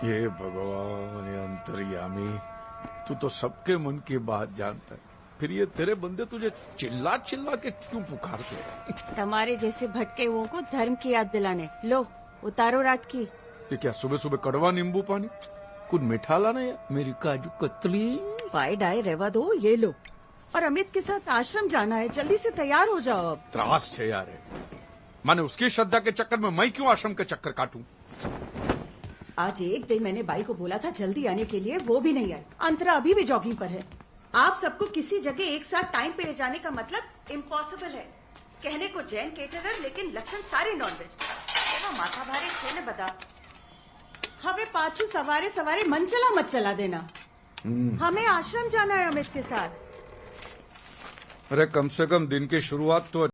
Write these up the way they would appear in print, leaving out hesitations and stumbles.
ये भगवान, ये अंतर्यामी, तू तो सबके मन की बात जानता है, फिर ये तेरे बंदे तुझे चिल्ला चिल्ला के क्यों पुकारते हैं? तुम्हारे जैसे भटके हुओं को धर्म की याद दिलाने। लो उतारो रात की। ये क्या सुबह सुबह कड़वा नींबू पानी? कुछ मीठा लाना है मेरी काजू कतली? पाए डाय रेवा दो, ये लो। और अमित के साथ आश्रम जाना है, जल्दी से तैयार हो जाओ अब। त्रास है यार, माने उसकी श्रद्धा के चक्कर में मैं क्यों आश्रम के चक्कर काटूं? आज एक दिन मैंने बाई को बोला था जल्दी आने के लिए, वो भी नहीं आई। अंतरा अभी भी जॉगिंग पर है। आप सबको किसी जगह एक साथ टाइम पे ले जाने का मतलब इम्पॉसिबल है। कहने को जैन केटरर, लेकिन लक्षण सारे नॉनवेज। एवं माथा भारी थे ने बता। हमें पाछू सवारे सवारे मन चला मत चला देना। हमें आश्रम जाना है अमित के साथ। अरे कम से कम दिन की शुरुआत तो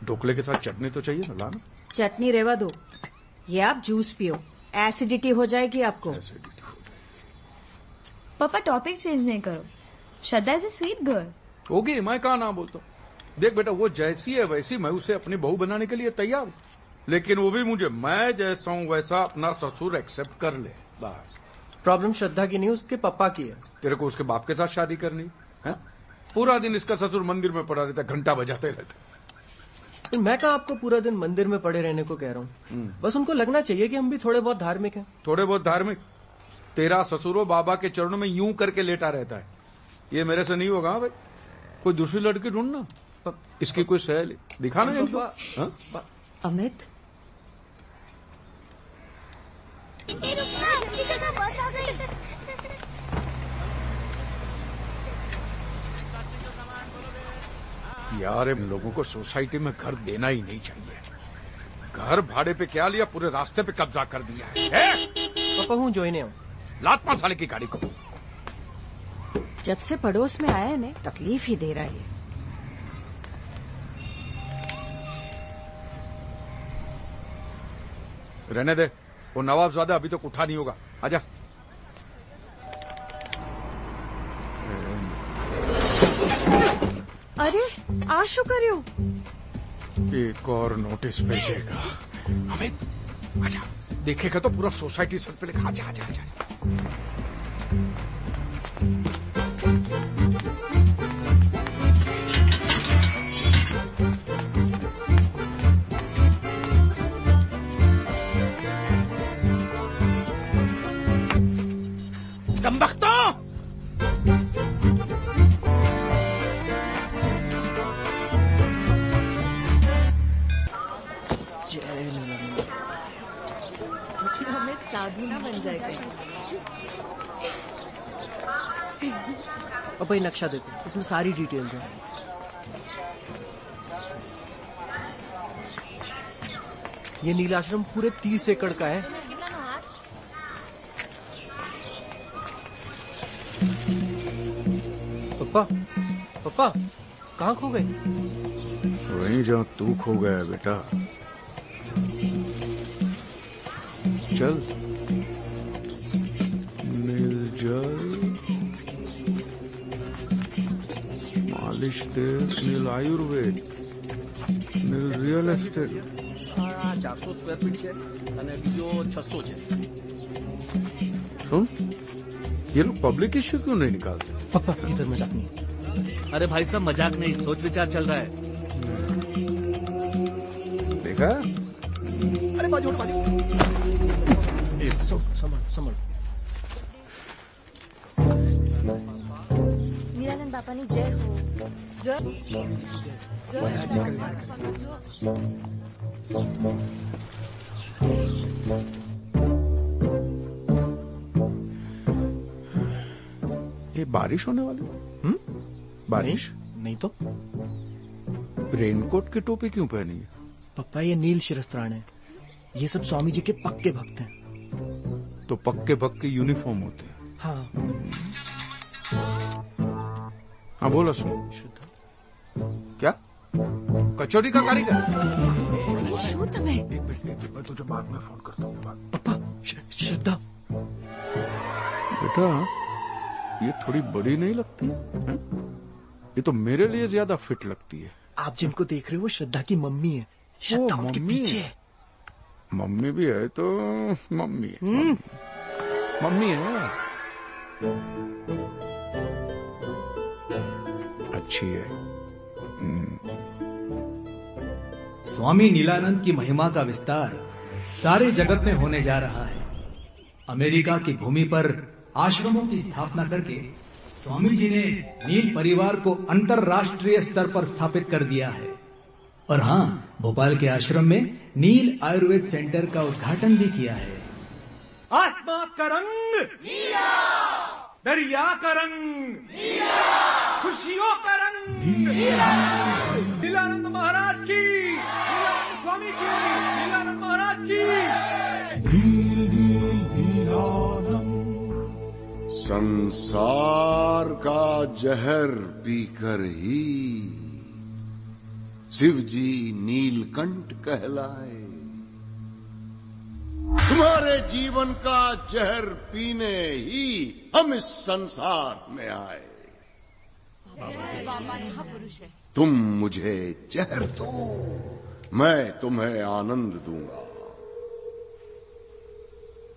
ढोकले के साथ चटनी तो चाहिए ना, लाना। चटनी रेवा दो, ये आप जूस पियो, एसिडिटी हो जाएगी आपको। एसिडिटी हो पापा टॉपिक चेंज नहीं करो। श्रद्धा इज ए स्वीट गर्ल। होगी, मैं कहा ना बोलता हूँ। देख बेटा, वो जैसी है वैसी मैं उसे अपनी बहू बनाने के लिए तैयार हूँ, लेकिन वो भी मुझे मैं जैसा हूँ वैसा अपना ससुर एक्सेप्ट कर ले, बस। प्रॉब्लम श्रद्धा की नहीं, उसके पापा की है। तेरे को उसके बाप के साथ शादी करनी है? पूरा दिन इसका ससुर मंदिर में पड़ा रहता, घंटा बजाते रहते। मैं कहा आपको पूरा दिन मंदिर में पड़े रहने को कह रहा हूँ। बस उनको लगना चाहिए कि हम भी थोड़े बहुत धार्मिक हैं। थोड़े बहुत धार्मिक? तेरा ससुरो बाबा के चरणों में यूं करके लेटा रहता है, ये मेरे से नहीं होगा भाई। कोई दूसरी लड़की ढूंढना, इसकी कोई सहेली दिखाना इनको। अमित, यार इन लोगों को सोसाइटी में घर देना ही नहीं चाहिए। घर भाड़े पे क्या लिया, पूरे रास्ते पे कब्जा कर दिया है। पापा हूँ जोइने हूँ। लात मार साले की गाड़ी को। जब से पड़ोस में आया ने तकलीफ ही दे रहा है। रहने दे, वो नवाबजादा अभी तक उठा नहीं होगा। आजा। अरे आ શું કર્યું? एक और नोटिस भेजेगा। अमित आजा, देखेगा तो पूरा सोसाइटी सर पे लिखा। आजा आजा आजा। कमबख्तों! अमित साधु ना बन जाएगा। अब भाई नक्शा देखो, इसमें सारी डिटेल्स हैं। ये नीलाश्रम पूरे 30 एकड़ का है। पप्पा पप्पा कहाँ खो गए? वहीं जहाँ तू खो गया है बेटा। चल निर्जल मालिश तेल, नील आयुर्वेद, नील रियल एस्टेट। 400 સ્ક્વેર ફીટ છે અને બીજો 600 છે। सुन, ये लोग पब्लिक इश्यू क्यों नहीं निकालते? पप्पा इधर मजाक नहीं। अरे भाई साहब मजाक नहीं, सोच विचार चल रहा है। देखा? अरे बाजू संभल संभल। नीलानंद बापानी जय हो। जय ये बारिश होने वाली? बारिश नहीं तो रेनकोट की टोपी क्यों पहनी है? पप्पा ये नील शिरस्त्राण है। ये सब स्वामी जी के पक्के भक्त हैं। तो पक्के भक्त के यूनिफॉर्म होते हैं। हाँ हाँ बोलो सुन। क्या कचौरी का कारीगर? શું તમે? एक मिनट मैं तुझे बाद में फोन करता हूँ। पप्पा श्रद्धा बेटा ये थोड़ी बड़ी नहीं लगती है? ये तो मेरे लिए ज्यादा फिट लगती है। आप जिनको देख रहे हो वो श्रद्धा की मम्मी है। श्रद्धा उनके मम्मी पीछे है। मम्मी भी है तो मम्मी है। मम्मी है, अच्छी है। स्वामी नीलानंद की महिमा का विस्तार सारे जगत में होने जा रहा है। अमेरिका की भूमि पर आश्रमों की स्थापना करके स्वामी जी ने नील परिवार को अंतरराष्ट्रीय स्तर पर स्थापित कर दिया है। और हाँ, भोपाल के आश्रम में नील आयुर्वेद सेंटर का उद्घाटन भी किया है। आसमां का रंग नीला, दरिया का रंग नीला, खुशियों का रंग नीला। नीलानंद महाराज की, नीलानंद स्वामी की, नीलानंद महाराज की। संसार का जहर पीकर ही शिव जी नीलकंठ कहलाए। तुम्हारे जीवन का जहर पीने ही हम इस संसार में आए। तुम मुझे जहर दो, मैं तुम्हें आनंद दूंगा।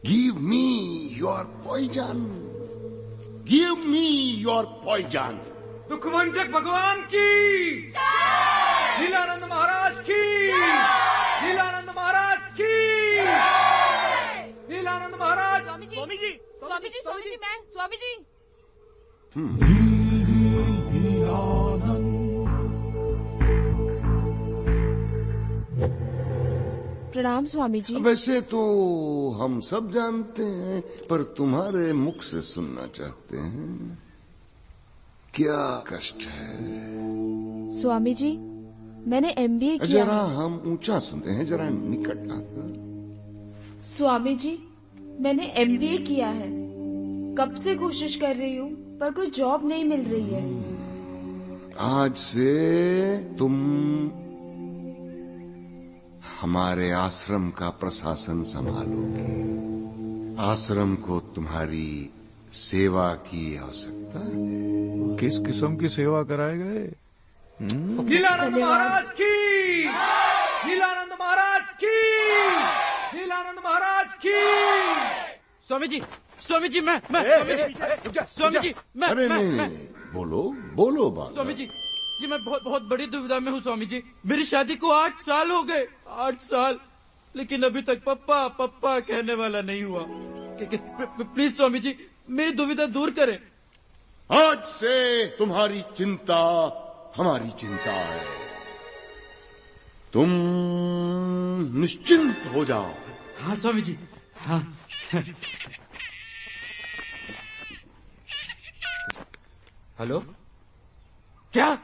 Give me your poison, give me your poison. दुखभंजक भगवान की, नीलानंद महाराज की, नीलानंद महाराज की, नीलानंद महाराज। स्वामी जी, स्वामी जी, स्वामी जी, स्वामी जी, मैं स्वामी जी। प्रणाम स्वामी जी। वैसे तो हम सब जानते हैं, पर तुम्हारे मुख से सुनना चाहते हैं। क्या कष्ट है? स्वामी जी, मैंने MBA किया जरा है। हम ऊंचा सुनते हैं, जरा निकट आकर। स्वामी जी, मैंने MBA किया है। कब से कोशिश कर रही हूँ पर कोई जॉब नहीं मिल रही है। आज से तुम हमारे आश्रम का प्रशासन संभालोगे। आश्रम को तुम्हारी सेवा की आवश्यकता है। किस किस्म की सेवा कराए गए? नीलानंद महाराज की, नीलानंद महाराज की, नीलानंद महाराज की। स्वामी जी, स्वामी जी, मैं स्वामी जी, मैं अरे नहीं, बोलो बोलो बाबा। स्वामी जी, मैं बहुत बड़ी दुविधा में हूँ स्वामी जी। मेरी शादी को 8 साल हो गए, 8 साल, लेकिन अभी तक पप्पा पप्पा कहने वाला नहीं हुआ। प्लीज स्वामी जी, मेरी दुविधा दूर करें। आज से तुम्हारी चिंता हमारी चिंता है, तुम निश्चिंत हो जाओ। हाँ स्वामी जी, हाँ। हेलो, क्या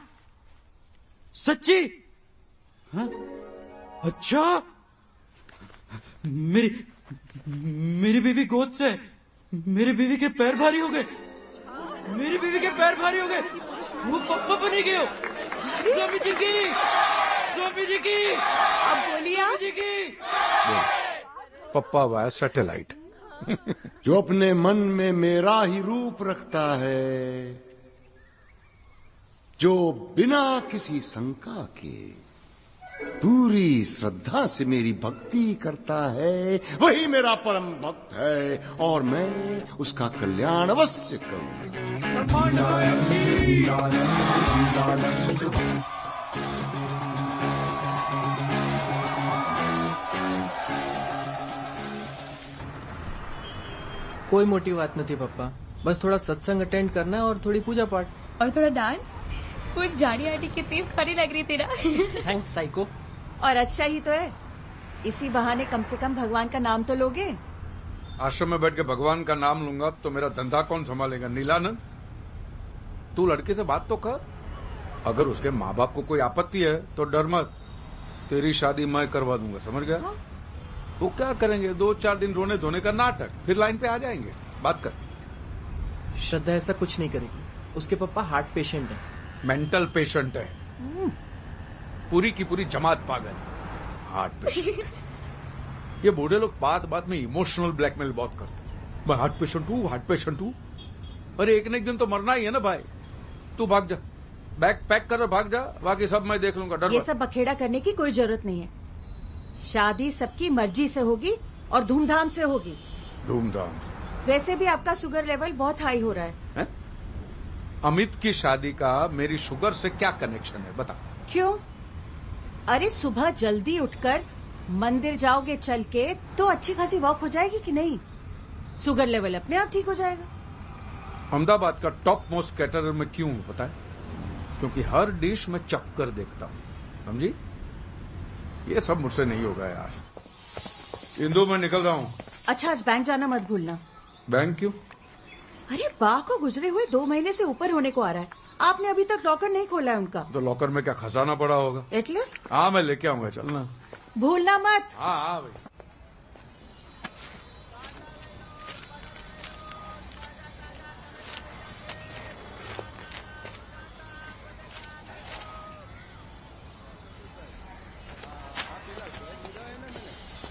सच्ची? हाँ? अच्छा, मेरी बीवी गोद से, मेरी बीवी के पैर भारी हो गए, मेरी बीवी के पैर भारी हो गए, वो पप्पा बनी गए हो। स्वामी जी की, स्वामी जी की, अब बोलिए आप। स्वामी जी की। पप्पा वाया सैटेलाइट। जो अपने मन में मेरा ही रूप रखता है, जो बिना किसी शंका के पूरी श्रद्धा से मेरी भक्ति करता है, वही मेरा परम भक्त है और मैं उसका कल्याण अवश्य करूंगा। कोई मोटी बात नहीं थी पप्पा, बस थोड़ा सत्संग अटेंड करना है और थोड़ी पूजा पाठ और थोड़ा डांस। कुछ जाड़ी आटी कितनी फनी लग रही तेरा। Thanks psycho. और अच्छा ही तो है, इसी बहाने कम से कम भगवान का नाम तो लोगे। आश्रम में बैठ के भगवान का नाम लूंगा तो मेरा धंधा कौन संभालेगा? नीलानंद, तू लड़के से बात तो कर। अगर उसके माँ बाप को कोई आपत्ति है तो डर मत, तेरी शादी मैं करवा दूंगा, समझ गया? हाँ? वो क्या करेंगे, 2-4 दिन रोने धोने का नाटक, फिर लाइन पे आ जाएंगे। बात कर। श्रद्धा ऐसा कुछ नहीं करेगी, उसके पापा हार्ट पेशेंट है। मेंटल पेशेंट है, पूरी की पूरी जमात पागल। Heart patient. ये बूढ़े लोग बात बात में इमोशनल ब्लैकमेल बहुत करते हैं। मैं हार्ट पेशेंट हूँ, हार्ट पेशेंट हूँ। अरे एक न एक दिन तो मरना ही है ना भाई। तू भाग जा, बैग पैक कर भाग जा, बाकी सब मैं देख लूंगा। डर ये सब बखेड़ा करने की कोई जरूरत नहीं है। शादी सबकी मर्जी से होगी और धूमधाम से होगी। धूमधाम? वैसे भी आपका शुगर लेवल बहुत हाई हो रहा है। अमित की शादी का मेरी शुगर से क्या कनेक्शन है, बता। क्यों? अरे सुबह जल्दी उठकर मंदिर जाओगे चल के तो अच्छी खासी वॉक हो जाएगी कि नहीं? शुगर लेवल अपने आप ठीक हो जाएगा। अहमदाबाद का टॉप मोस्ट कैटरर में क्यों हूं पता है? क्योंकि हर डिश में चख कर देखता हूं, समझी? ये सब मुझसे नहीं होगा यार। इंदु, मैं निकल रहा हूं। अच्छा, आज बैंक जाना मत भूलना। बैंक क्यों? अरे बा को गुजरे हुए 2 महीने से ऊपर होने को आ रहा है, आपने अभी तक लॉकर नहीं खोला है उनका। तो लॉकर में क्या खजाना पड़ा होगा? एटले? हाँ, मैं लेके आऊंगा, चलना। भूलना मत। हाँ हाँ भाई।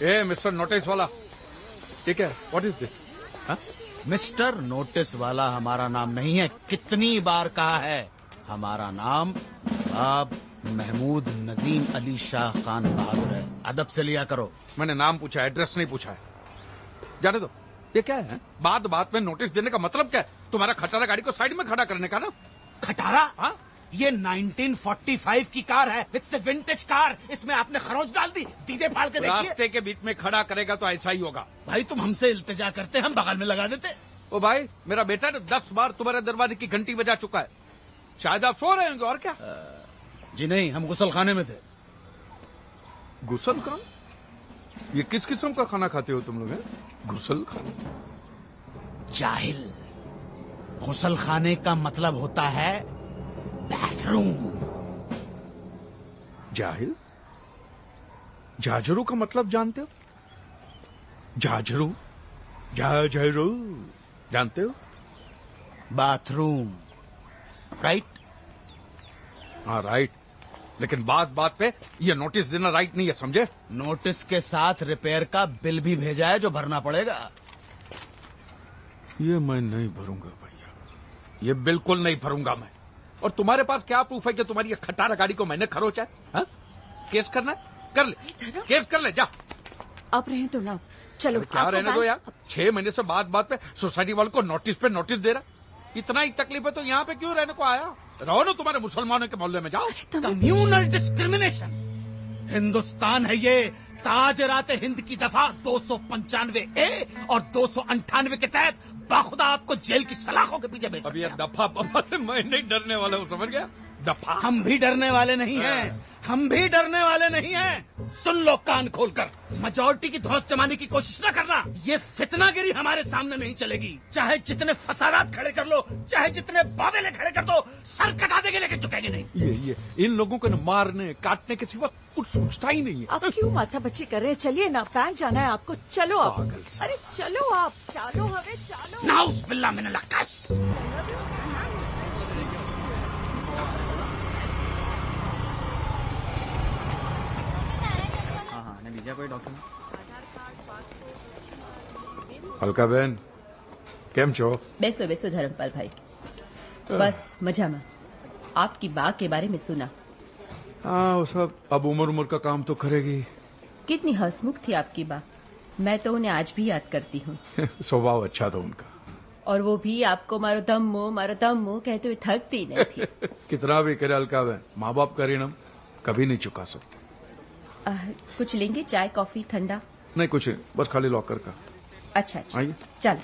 ए मिस्टर नोटिस वाला, ठीक है? What is this? Mister notice वाला हमारा नाम नहीं है, कितनी बार कहा है। हमारा नाम आप महमूद नजीम अली शाह खान बहादुर है। अदब से लिया करो। मैंने नाम पूछा, एड्रेस नहीं पूछा है। जाने दो। ये क्या है? बात बात में नोटिस देने का मतलब क्या है? तुम्हारा खटारा गाड़ी को साइड में खड़ा करने का ना? खटारा? हाँ, ये 1945 की कार है, इट्स ए विंटेज कार। इसमें आपने खरोंच डाल दी, दीदे फाड़ के देखिए। रास्ते के बीच में खड़ा करेगा तो ऐसा ही होगा। भाई तुम हमसे इल्तिजा करते, हम बगल में लगा देते। ओ भाई, मेरा बेटा ने 10 बार तुम्हारे दरवाजे की घंटी बजा चुका है। शायद आप सो रहे होंगे, और क्या? जी नहीं, हम गुसल खाने में थे। गुसल खान? ये किस किस्म का खाना खाते हो तुम लोग? गुसल खाना? जाहिल, गुसल खाने का मतलब होता है बाथरूम। जाहिल? झाझरू का मतलब जानते हो? झाझरू? झाझरू जानते हो? Bathroom, right? हाँ राइट, लेकिन बात बात पे ये नोटिस देना राइट नहीं है, समझे? नोटिस के साथ रिपेयर का बिल भी भेजा है जो भरना पड़ेगा। ये मैं नहीं भरूंगा भैया, ये बिल्कुल नहीं भरूंगा मैं। और तुम्हारे पास क्या प्रूफ है कि तुम्हारी ये खटारा गाड़ी को मैंने खरोचा है? हाँ? केस करना है? कर ले, केस कर ले, जा। आप रहे तो ना, चलो क्या रहने दो यार, 6 महीने से बात पे सोसाइटी वालों को नोटिस पे नोटिस दे रहा। इतना ही तकलीफ है तो यहाँ पे क्यों रहने को आया? रहो ना तुम्हारे मुसलमानों के मोहल्ले में, जाओ। कम्युनल डिस्क्रिमिनेशन हिंदुस्तान है ये। ताज रात हिंद की दफा 295A और 298 के तहत बाखुदा आपको जेल की सलाखों के पीछे भेज। अब ये दफा बफा से मैं नहीं डरने वाला हूँ, समझ गया? दफा हम भी डरने वाले नहीं हैं, हम भी डरने वाले नहीं हैं। सुन लो कान खोलकर, मेजॉरिटी की धौंस जमाने की कोशिश न करना। ये फितनागिरी हमारे सामने नहीं चलेगी। चाहे जितने फसादात खड़े कर लो, चाहे जितने बावेले खड़े कर दो, सर कटा देंगे लेकिन झुकेंगे नहीं। ये इन लोगों को न मारने काटने के सिवा कुछ सोचता ही नहीं है। आप क्यों माथा बच्ची कर रहे हैं? चलिए ना, बैंक जाना है आपको, चलो आप। अरे चलो आप, चलो हमें, चलो। नाउस बिल्ला मिनल अक्कस। બીજા કોઈ ડોક્યુમેન્ટ? અલકાબેન કેમ છો? બેસો બેસો ધરમપાલ ભાઈ, બસ મજામાં। आपकी बा के बारे में सुना। हाँ वो सब अब उम्र का काम तो करेगी। कितनी हंसमुख थी आपकी बा, मैं तो उन्हें आज भी याद करती हूँ। स्वभाव अच्छा था उनका। और वो भी आपको मारो दम्मो कहते हुए थकती नहीं थी। कितना भी करे अलकाबेन, माँ बाप का ऋण कभी नहीं चुका सकते। कुछ लेंगे? चाय कॉफी ठंडा? नहीं कुछ, बस खाली लॉकर का। अच्छा अच्छा, आइए चलो।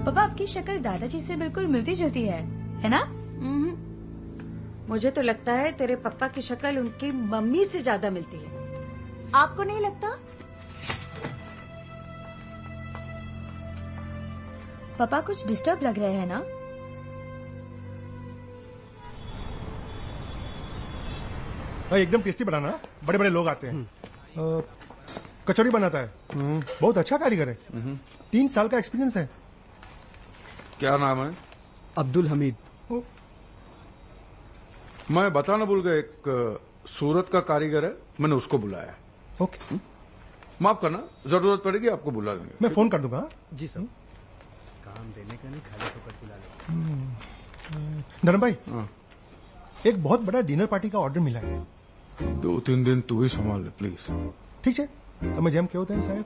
पापा आपकी शक्ल दादाजी से बिल्कुल मिलती जुलती है ना? मुझे तो लगता है तेरे पापा की शक्ल उनकी मम्मी से ज्यादा मिलती है। आपको नहीं लगता? पापा कुछ डिस्टर्ब लग रहे हैं ना? भाई एकदम टेस्टी बनाना, बड़े बड़े लोग आते हैं। कचौड़ी बनाता है, बहुत अच्छा कारीगर है। 3 साल का एक्सपीरियंस है। क्या नाम है? अब्दुल हमीद। मैं बताना भूल गया, एक सूरत का कारीगर है, मैंने उसको बुलाया। ओके, माफ करना, जरूरत पड़ेगी आपको बुला लेंगे। मैं फोन कर दूंगा। जी सर। काम देने का नहीं, खाली होकर बुला ले। धर्म भाई, एक बहुत बड़ा डिनर पार्टी का ऑर्डर मिला है। 2-3 दिन तू ही संभाल ले प्लीज। ठीक है, તમે જેમ કેવો તેમ સાહેબ।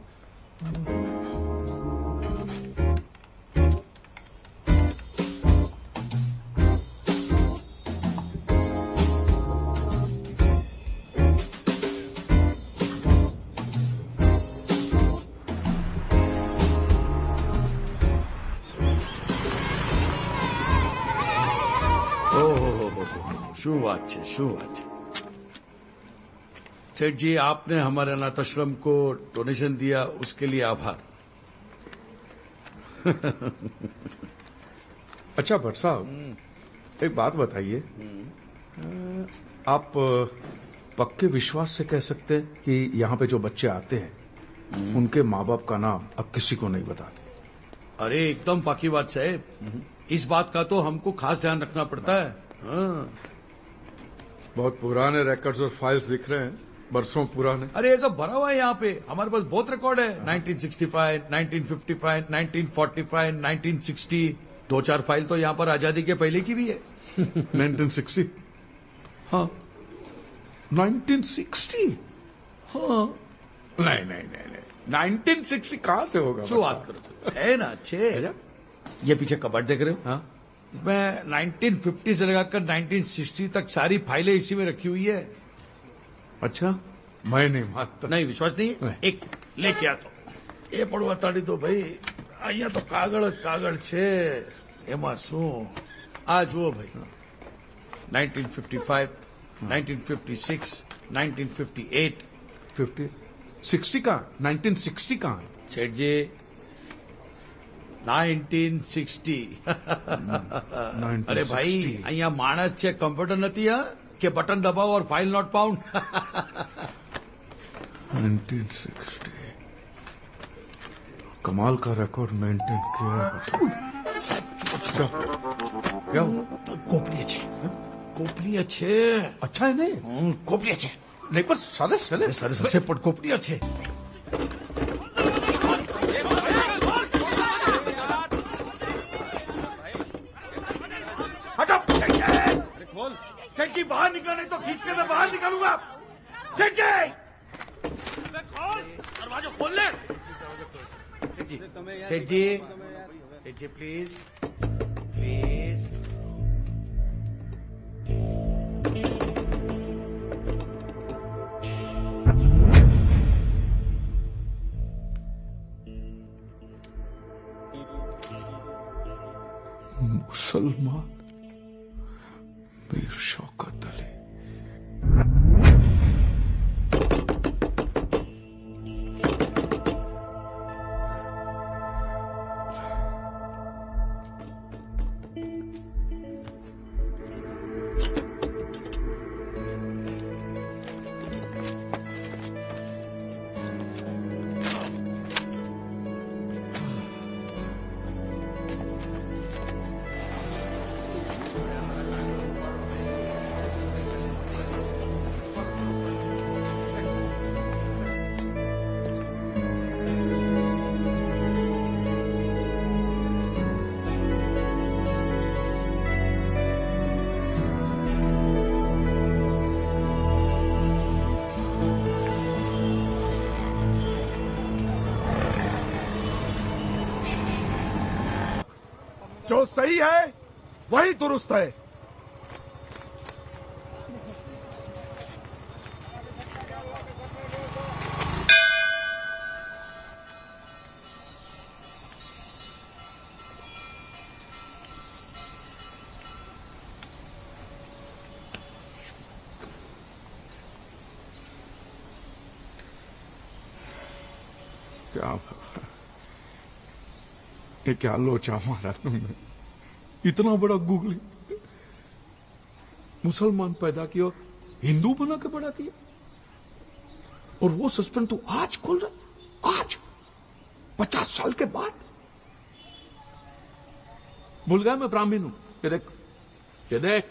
શું વાત છે, શું વાત છે। सेठ जी, आपने हमारे अनाथाश्रम को डोनेशन दिया, उसके लिए आभार। अच्छा भट्ट साहब, एक बात बताइए, आप पक्के विश्वास से कह सकते हैं कि यहाँ पे जो बच्चे आते हैं उनके माँ बाप का नाम अब किसी को नहीं बताते? अरे एकदम पक्की बात साहब, इस बात का तो हमको खास ध्यान रखना पड़ता है। बहुत पुराने रिकॉर्ड्स और फाइल्स दिख रहे हैं, बरसों पुराने। अरे ये सब भरा हुआ है यहाँ पे, हमारे पास बहुत रिकॉर्ड है। 1965, 1955, 1945, 1960, 2-4 फाइल तो यहाँ पर आजादी के पहले की भी है। 1960? हाँ 1960? हाँ नहीं 1960 कहाँ से होगा? जो बात करो है ना अच्छे। ये पीछे कबर्ड देख रहे हो? हाँ मैं 1950 से लगाकर 1960 तक सारी फाइलें इसी में रखी हुई है। अच्छा, मैं नहीं मानता। नहीं विश्वास नहीं? एक लेके आता हूं। એ પણ બતાડી દો ભાઈ, અહીંયા તો કાગળ જ કાગળ છે, એમાં શું? આ જુઓ ભાઈ, 1955, 1956, 1958, 60 कहाँ? 1960 कहाँ? सेठ जी 1960। अरे भाई અહીંયા માણસ છે, કમ્પ્યુટર નથી હા કે બટન દબાવો और फाइल नॉट फाउंड। 1960 कमाल का रिकॉर्ड मेंटेन किया है। क्या गोपनीय छे, गोपनीय छे। अच्छा है नहीं? गोपनीय छे नहीं पर सरस है, सरस से पण गोपनीय छे। हटो खोल। सेठ जी बाहर निकलो नहीं तो खींच के मैं बाहर निकालूंगा। सेठ जी दरवाजा खोल ले। सेठ जी प्लीज प्लीज। मुसलमान मीर शौकत अली। जो सही है वही दुरुस्त है। क्या लोचा मारा तुमने? इतना बड़ा गूगली मुसलमान पैदा किया, हिंदू बना के बड़ा किया, और वो सस्पेंड तू आज खोल रहा? आज 50 साल के बाद? भूल गया मैं ब्राह्मण हूं। ये देख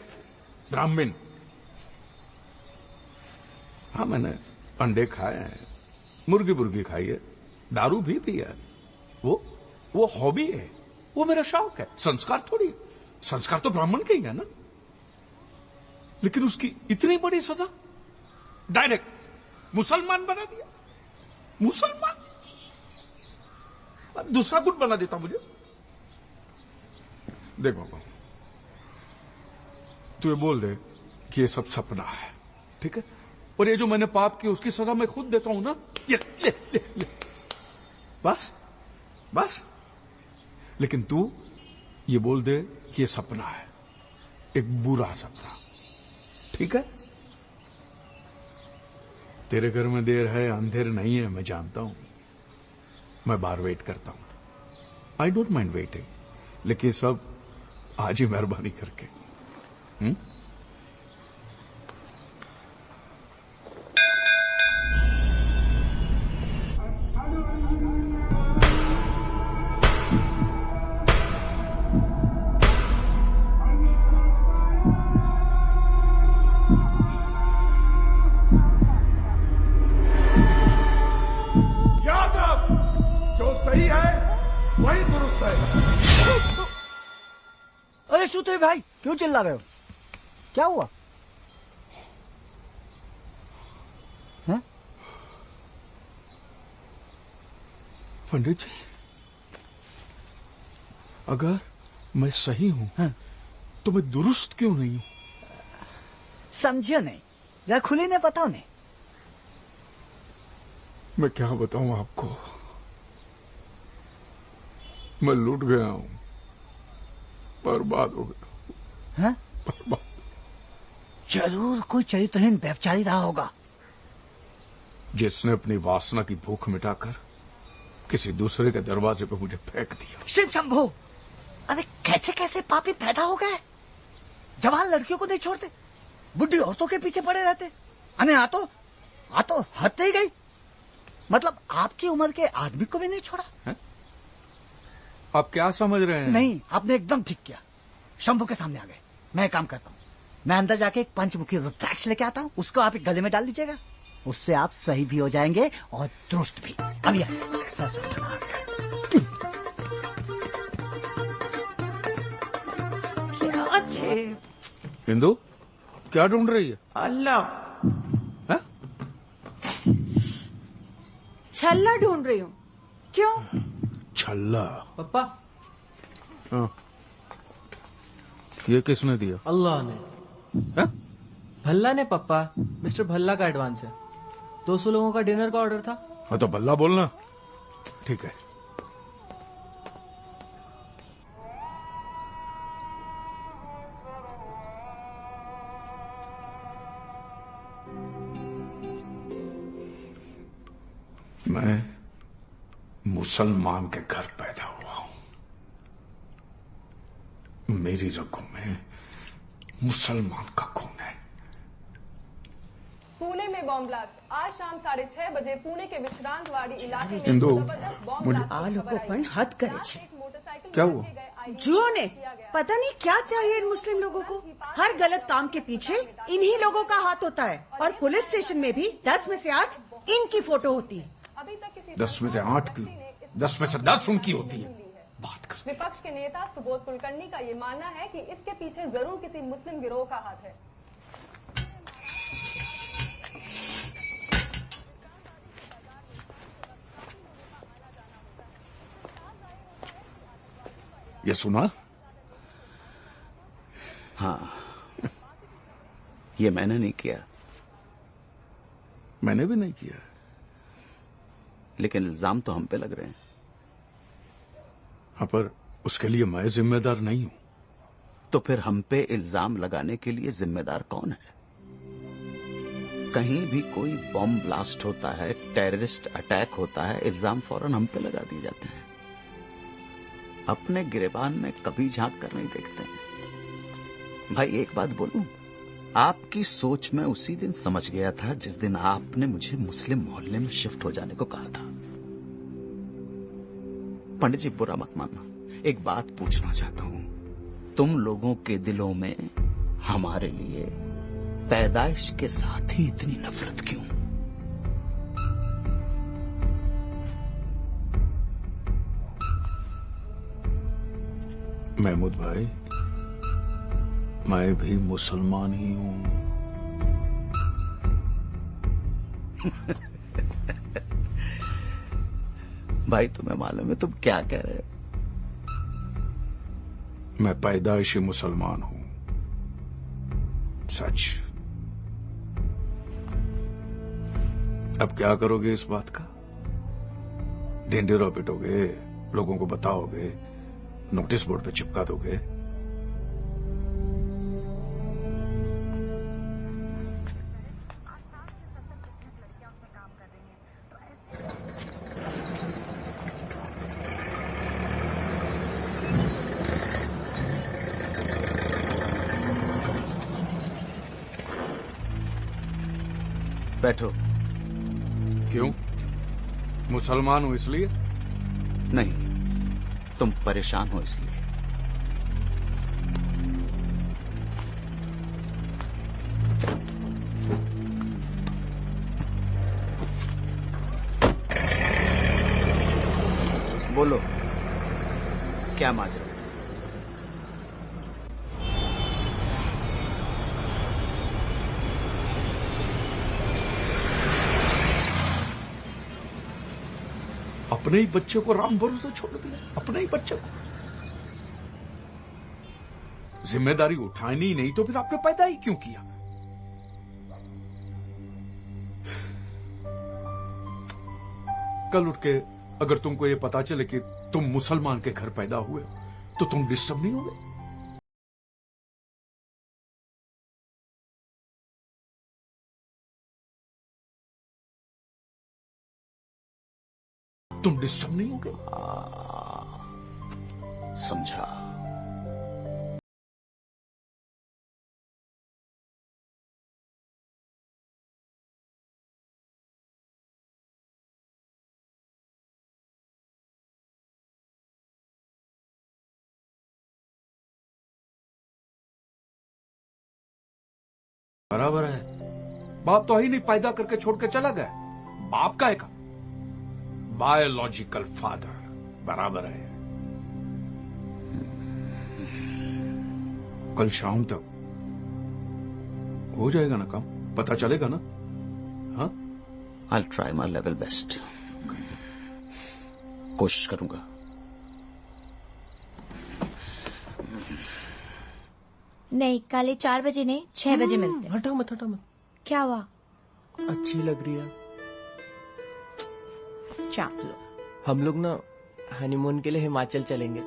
ब्राह्मण। हाँ मैंने अंडे खाए हैं, मुर्गी खाई है, दारू भी पिया है। वो हॉबी है, वो मेरा शौक है, संस्कार थोड़ी। संस्कार तो ब्राह्मण के ही है ना। लेकिन उसकी इतनी बड़ी सजा, डायरेक्ट मुसलमान बना दिया। मुसलमान दूसरा गुट बना देता मुझे। देखो तू ये बोल दे कि ये सब सपना है, ठीक है? और ये जो मैंने पाप किया उसकी सजा मैं खुद देता हूं ना। ये ले। बस। लेकिन तू ये बोल दे कि ये सपना है, एक बुरा सपना, ठीक है? तेरे घर में देर है, अंधेर नहीं है, मैं जानता हूं। मैं बाहर वेट करता हूं। आई डोंट माइंड वेटिंग, लेकिन सब आज ही मेहरबानी करके। अरे શું થયું ભાઈ, क्यों चिल्ला रहे हो? क्या हुआ? पंडित जी, अगर मैं सही हूं तो मैं दुरुस्त क्यों नहीं हूं? समझियो नहीं, जरा खुली ने बताओ नहीं। मैं क्या बताऊं आपको, मैं लूट गया हूं, बर्बाद हो गया। हैं? बर्बाद। जरूर कोई चरित्रहीन व्यभिचारी रहा होगा, जिसने अपनी वासना की भूख मिटाकर किसी दूसरे के दरवाजे पे मुझे फेंक दिया। शिव शंभू, अरे कैसे कैसे पापी पैदा हो गए। जवान लड़कियों को नहीं छोड़ते, बुढ़ी औरतों के पीछे पड़े रहते। अने आ तो हद ही गई। मतलब आपकी उम्र के आदमी को भी नहीं छोड़ा है? आप क्या समझ रहे हैं? नहीं, आपने एकदम ठीक किया। शंभू के सामने आ गए। मैं एक काम करता हूँ, मैं अंदर जाके एक पंचमुखी रुद्राक्ष लेके आता हूँ, उसको आप एक गले में डाल लीजिएगा। उससे आप सही भी हो जाएंगे और दुरुस्त भी। अभी ऐसा क्या अच्छे। हिंदू क्या ढूंढ रही है? अल्लाह, छल्ला ढूंढ रही हूँ। क्यों? छल्ला? पप्पा, हाँ। ये किसने दिया? अल्लाह ने। भल्ला ने पप्पा, मिस्टर भल्ला का एडवांस है। 200 लोगों का डिनर का ऑर्डर था। हाँ तो भल्ला बोलना। ठीक है। मैं मुसलमान के घर पैदा हुआ हूं। मेरी रगों में मुसलमान का खून है। पुणे में बॉम्ब ब्लास्ट। आज शाम 6:30 बजे पुणे के विश्रांतवाड़ी इलाके में हिंदू, जबरदस्त बॉम्ब ब्लास्ट आ लोगों पण हद करे छे। क्या हुआ? जुओ ने पता नहीं क्या चाहिए इन मुस्लिम लोगों को। हर गलत काम के पीछे इन्हीं लोगों का हाथ होता है। और पुलिस स्टेशन में भी 10 में से 8 इनकी फोटो होती है। 10 में से 8 क्यों? 10 में से 10 उनकी होती है। बात कर। विपक्ष के नेता सुबोध कुलकर्णी का ये मानना है कि इसके पीछे जरूर किसी मुस्लिम गिरोह का हाथ है। ये सुना? हाँ, ये मैंने नहीं किया। मैंने भी नहीं किया, लेकिन इल्जाम तो हम पे लग रहे हैं। हाँ, पर उसके लिए मैं जिम्मेदार नहीं हूं। तो फिर हम पे इल्जाम लगाने के लिए जिम्मेदार कौन है? कहीं भी कोई बॉम्ब ब्लास्ट होता है, टेररिस्ट अटैक होता है, इल्जाम फौरन हम पे लगा दिए जाते हैं। अपने गिरेबान में कभी झांक कर नहीं देखते हैं। भाई एक बात बोलूं, आपकी सोच में उसी दिन समझ गया था जिस दिन आपने मुझे मुस्लिम मोहल्ले में शिफ्ट हो जाने को कहा था। पंडित जी बुरा मत मानना, एक बात पूछना चाहता हूं, तुम लोगों के दिलों में हमारे लिए पैदाइश के साथ ही इतनी नफरत क्यों? महमूद भाई, मैं भी मुसलमान ही हूं। भाई तुम्हें मालूम है तुम क्या कह रहे हो? मैं पैदाइशी मुसलमान हूं, सच। अब क्या करोगे इस बात का? ढिंढेरा पिटोगे, लोगों को बताओगे, नोटिस बोर्ड पे चिपका दोगे? बैठो। क्यों? मुसलमान हूं इसलिए? नहीं, तुम परेशान हो इसलिए। बोलो, क्या माजरा? अपने ही बच्चे को राम भरोसे छोड़ दिया, अपने ही बच्चे को। जिम्मेदारी उठानी ही नहीं तो फिर आपने पैदा ही क्यों किया? कल उठ के अगर तुमको ये पता चले कि तुम मुसलमान के घर पैदा हुए तो तुम डिस्टर्ब नहीं होगे? तुम डिस्टर्ब नहीं होगे? समझा। बराबर है, बाप तो ही नहीं, पैदा करके छोड़ के चला गया। बाप का एक बायोलॉजिकल फादर बराबर है। कल शाम तक हो जाएगा ना काम, पता चलेगा ना? हाँ, I'll try my level best. कोशिश करूंगा। नहीं, कल 4 बजे नहीं, 6 बजे मिलते हैं। हटाओ मत, हटाओ मत। क्या हुआ? अच्छी लग रही है। चाप लो। हम लोग ना हनीमून के लिए हिमाचल चलेंगे।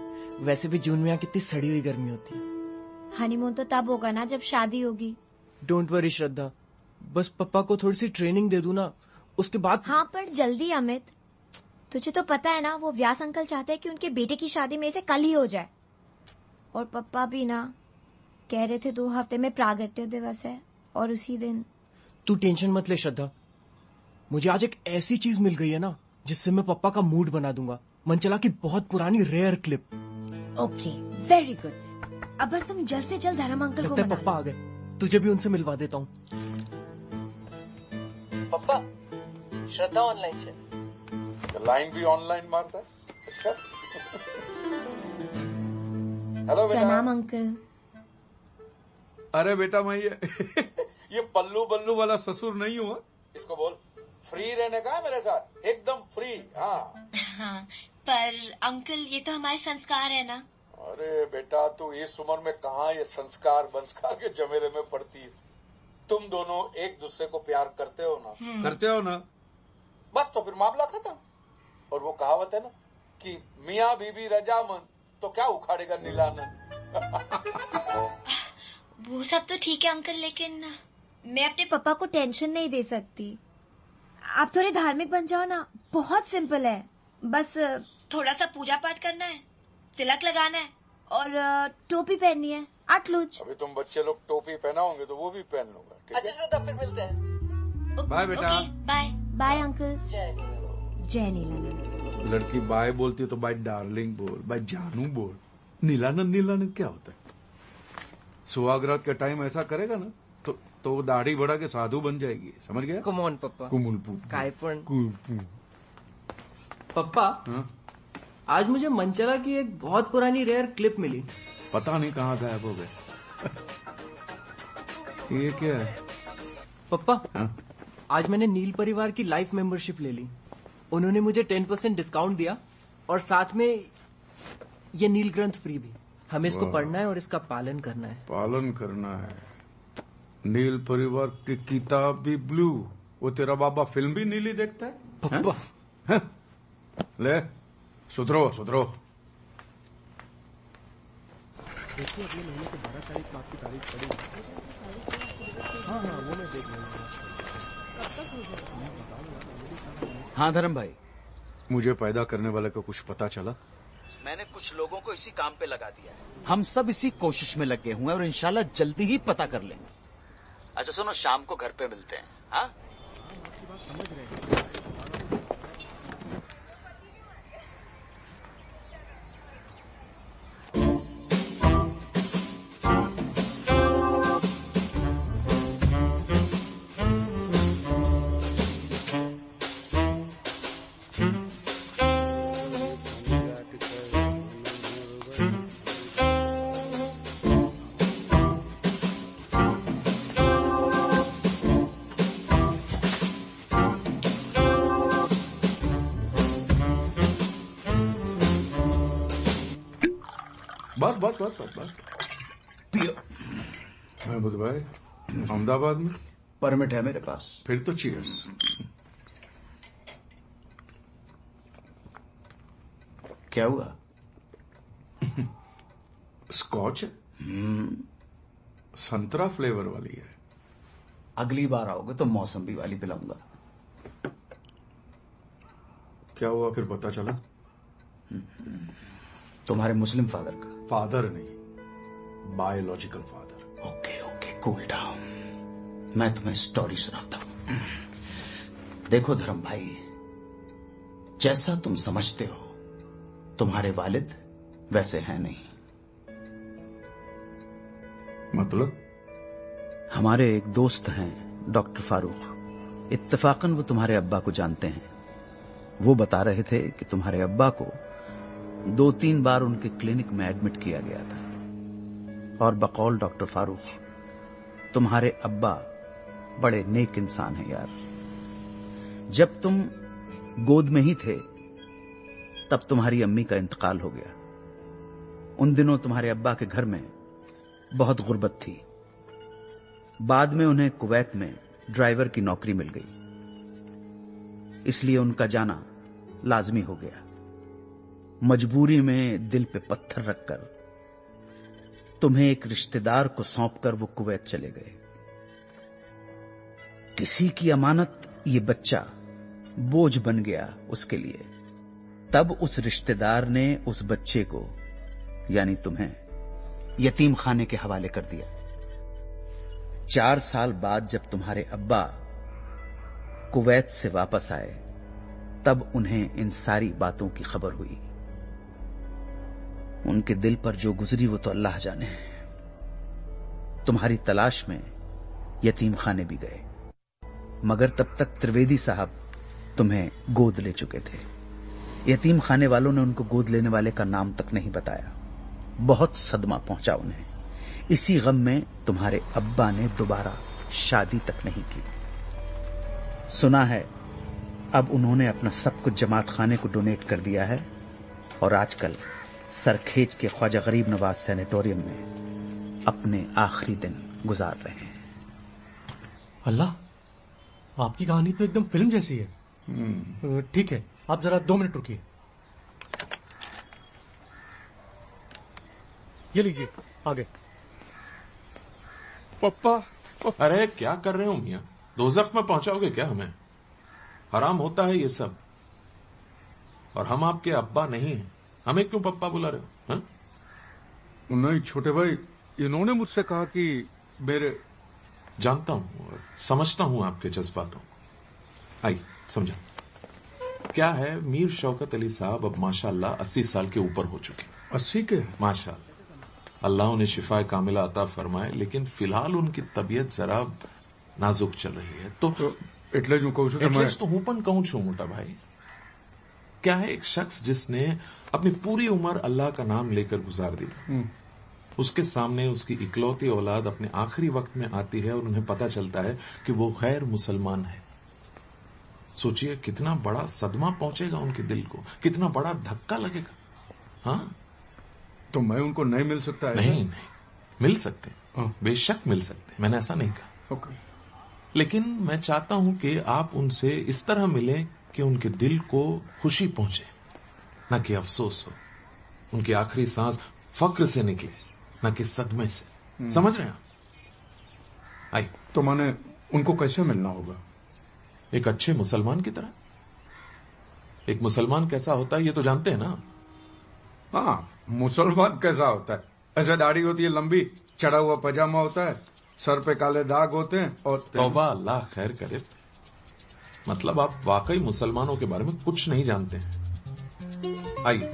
वैसे भी जून में यहाँ कितनी सड़ी हुई गर्मी होती है। हनीमून तो तब होगा ना जब शादी होगी। डोंट वरी श्रद्धा, बस पापा को थोड़ी सी ट्रेनिंग दे दूं ना, उसके बाद। हाँ, पर जल्दी अमित। तुझे तो पता है ना, वो व्यास अंकल चाहते हैं कि उनके बेटे की शादी में से कल ही हो जाए। और पापा भी ना कह रहे थे 2 हफ्ते में प्रागट्य दिवस है और उसी दिन। तू टेंशन मत ले श्रद्धा, मुझे आज एक ऐसी चीज मिल गई है ना जिससे मैं पापा का मूड बना दूंगा। मंचला की बहुत पुरानी rare clip. Okay, very good. अब बस तुम जल्द से जल्द धर्म अंकल को लगता है मना पप्पा आ गए, तुझे भी उनसे मिलवा देता हूँ। पप्पा, श्रद्धा ऑनलाइन है। लाइन भी ऑनलाइन मारता है। अच्छा। हेलो बेटा। प्रणाम अंकल। अरे बेटा, मैं ये पल्लू बल्लू वाला ससुर नहीं हुआ। इसको बोल फ्री रहने का है मेरे साथ, एकदम फ्री। हाँ हाँ, पर अंकल ये तो हमारे संस्कार है ना। अरे बेटा, तू इस उम्र में कहाँ ये संस्कार बंस्कार के झमेले में पड़ती है? तुम दोनों एक दूसरे को प्यार करते हो ना? करते हो ना? बस तो फिर मामला खत्म। और वो कहावत है ना कि मियाँ बीबी रजामंद तो क्या उखाड़ेगा नीलानंद। वो सब तो ठीक है अंकल, लेकिन मैं अपने पापा को टेंशन नहीं दे सकती। आप थोड़े धार्मिक बन जाओ ना, बहुत सिंपल है। बस थोड़ा सा पूजा पाठ करना है, तिलक लगाना है और टोपी पहननी है। अटलूज। अभी तुम बच्चे लोग टोपी पहनाओगे तो वो भी पहन लूंगा। ठीक है? अच्छा श्रद्धा, फिर मिलते हैं। बाय बेटा। Bye bye uncle. जय नीलानंद। लड़की बाय बोलती है तो बाय डार्लिंग बोल, बाय जानू बोल। नीलानंद नीलानंद क्या होता है? सुहागरात के टाइम ऐसा करेगा ना तो दाढ़ी बढ़ा के साधु बन जाएगी। समझ गया? कम ऑन पप्पा। कुमुलपुट कायपन। कुमुलपुट। पप्पा, आज मुझे मंचला की एक बहुत पुरानी रेयर क्लिप मिली। पता नहीं कहाँ गायब हो गए। ये क्या है? पप्पा, आज मैंने नील परिवार की लाइफ मेंबरशिप ले ली। उन्होंने मुझे 10% डिस्काउंट दिया और साथ में ये नील ग्रंथ फ्री भी। हमें इसको पढ़ना है और इसका पालन करना है। पालन करना है। नील परिवार की किताब भी ब्लू। वो तेरा बाबा फिल्म भी नीली देखता है? पप्पा ले, सुधरो सुधरो। देखिए, अगले महीने की 12 तारीख को आपकी तारीख पड़ी। हाँ हाँ, वो मैं देख लूंगा। हाँ धर्म भाई, मुझे पैदा करने वाले को कुछ पता चला? मैंने कुछ लोगों को इसी काम पे लगा दिया है। हम सब इसी कोशिश में लगे हुए हैं और इंशाल्लाह जल्दी ही पता कर लेंगे। अच्छा सुनो, शाम को घर पे मिलते हैं। हाँ, आपकी बात समझ रहे हैं। बस बस बस बस बस पियो। महमूद भाई, अहमदाबाद में परमिट है मेरे पास। फिर तो चीयर्स। क्या हुआ? स्कॉच है, संतरा फ्लेवर वाली है। अगली बार आओगे तो मौसम्बी वाली पिलाऊंगा। क्या हुआ फिर पता चला? तुम्हारे मुस्लिम फादर का। फादर नहीं, biological father. Okay okay, cool down. मैं तुम्हें स्टोरी सुनाता हूं। देखो धर्म भाई, जैसा तुम समझते हो तुम्हारे वालिद वैसे हैं नहीं। मतलब? हमारे एक दोस्त हैं डॉक्टर फारूक, इत्तेफाकन वो तुम्हारे अब्बा को जानते हैं। वो बता रहे थे कि तुम्हारे अब्बा को 2-3 बार उनके क्लिनिक में एडमिट किया गया था। और बकौल डॉक्टर फारूक, तुम्हारे अब्बा बड़े नेक इंसान हैं यार। जब तुम गोद में ही थे तब तुम्हारी अम्मी का इंतकाल हो गया। उन दिनों तुम्हारे अब्बा के घर में बहुत गुर्बत थी। बाद में उन्हें कुवैत में ड्राइवर की नौकरी मिल गई, इसलिए उनका जाना लाजमी हो गया। मजबूरी में दिल पे पत्थर रखकर तुम्हें एक रिश्तेदार को सौंपकर वो कुवैत चले गए। किसी की अमानत ये बच्चा बोझ बन गया उसके लिए। तब उस रिश्तेदार ने उस बच्चे को, यानी तुम्हें, यतीम खाने के हवाले कर दिया। 4 साल बाद जब तुम्हारे अब्बा कुवैत से वापस आए तब उन्हें इन सारी बातों की खबर हुई। उनके दिल पर जो गुजरी वो तो अल्लाह जाने। तुम्हारी तलाश में यतीम खाने भी गए, मगर तब तक त्रिवेदी साहब तुम्हें गोद ले चुके थे। यतीम खाने वालों ने उनको गोद लेने वाले का नाम तक नहीं बताया। बहुत सदमा पहुंचा उन्हें। इसी गम में तुम्हारे अब्बा ने दोबारा शादी तक नहीं की। सुना है अब उन्होंने अपना सब कुछ जमात खाने को डोनेट कर दिया है और आजकल सरखेज के ख्वाजा गरीब नवाज सैनिटोरियम में अपने आखिरी दिन गुजार रहे हैं। अल्लाह, आपकी कहानी तो एकदम फिल्म जैसी है। ठीक है, आप जरा 2 मिनट रुकिए। ये लीजिए, आगे। पप्पा, अरे क्या कर रहे हो मियां? दोज़ख में पहुंचाओगे क्या हमें? हराम होता है ये सब। और हम आपके अब्बा नहीं हैं, हमें क्यों पप्पा बुला रहे हो? हा? नहीं छोटे भाई, इन्होंने मुझसे कहा कि मेरे। जानता हूं और समझता हूं आपके जज्बातों को। आई समझा। क्या है, मीर शौकत अली साहब अब माशाअल्लाह 80 साल के ऊपर हो चुके। 80 के? माशाअल्लाह, अल्लाह उन्हें शिफाए कामिला अता फरमाए, लेकिन फिलहाल उनकी तबीयत जरा नाजुक चल रही है। तो એટલે જ હું કહું છું કે मैं तो हूं पण कहूं छू मोटा भाई। क्या है, एक शख्स जिसने अपनी पूरी उम्र अल्लाह का नाम लेकर गुजार दी, उसके सामने उसकी इकलौती औलाद अपने आखिरी वक्त में आती है और उन्हें पता चलता है कि वो गैर मुसलमान है। सोचिए कितना बड़ा सदमा पहुंचेगा उनके दिल को, कितना बड़ा धक्का लगेगा। हाँ, तो मैं उनको नहीं मिल सकता है? नहीं, मिल सकते, बेशक मिल सकते, मैंने ऐसा नहीं कहा। ओके। लेकिन मैं चाहता हूं कि आप उनसे इस तरह मिलें कि उनके दिल को खुशी पहुंचे, न कि अफसोस हो। उनकी आखिरी सांस फक्र से निकले, न कि सदमे से। समझ रहे हैं आप? आई तो मैंने उनको कैसे मिलना होगा? एक अच्छे मुसलमान की तरह। एक मुसलमान कैसा होता है ये तो जानते हैं ना? हाँ, मुसलमान कैसा होता है? ऐसे दाढ़ी होती है लंबी, चढ़ा हुआ पजामा होता है, सर पे काले दाग होते हैं और तौबा, अल्लाह खैर करे। मतलब आप वाकई मुसलमानों के बारे में कुछ नहीं जानते हैं। आइए,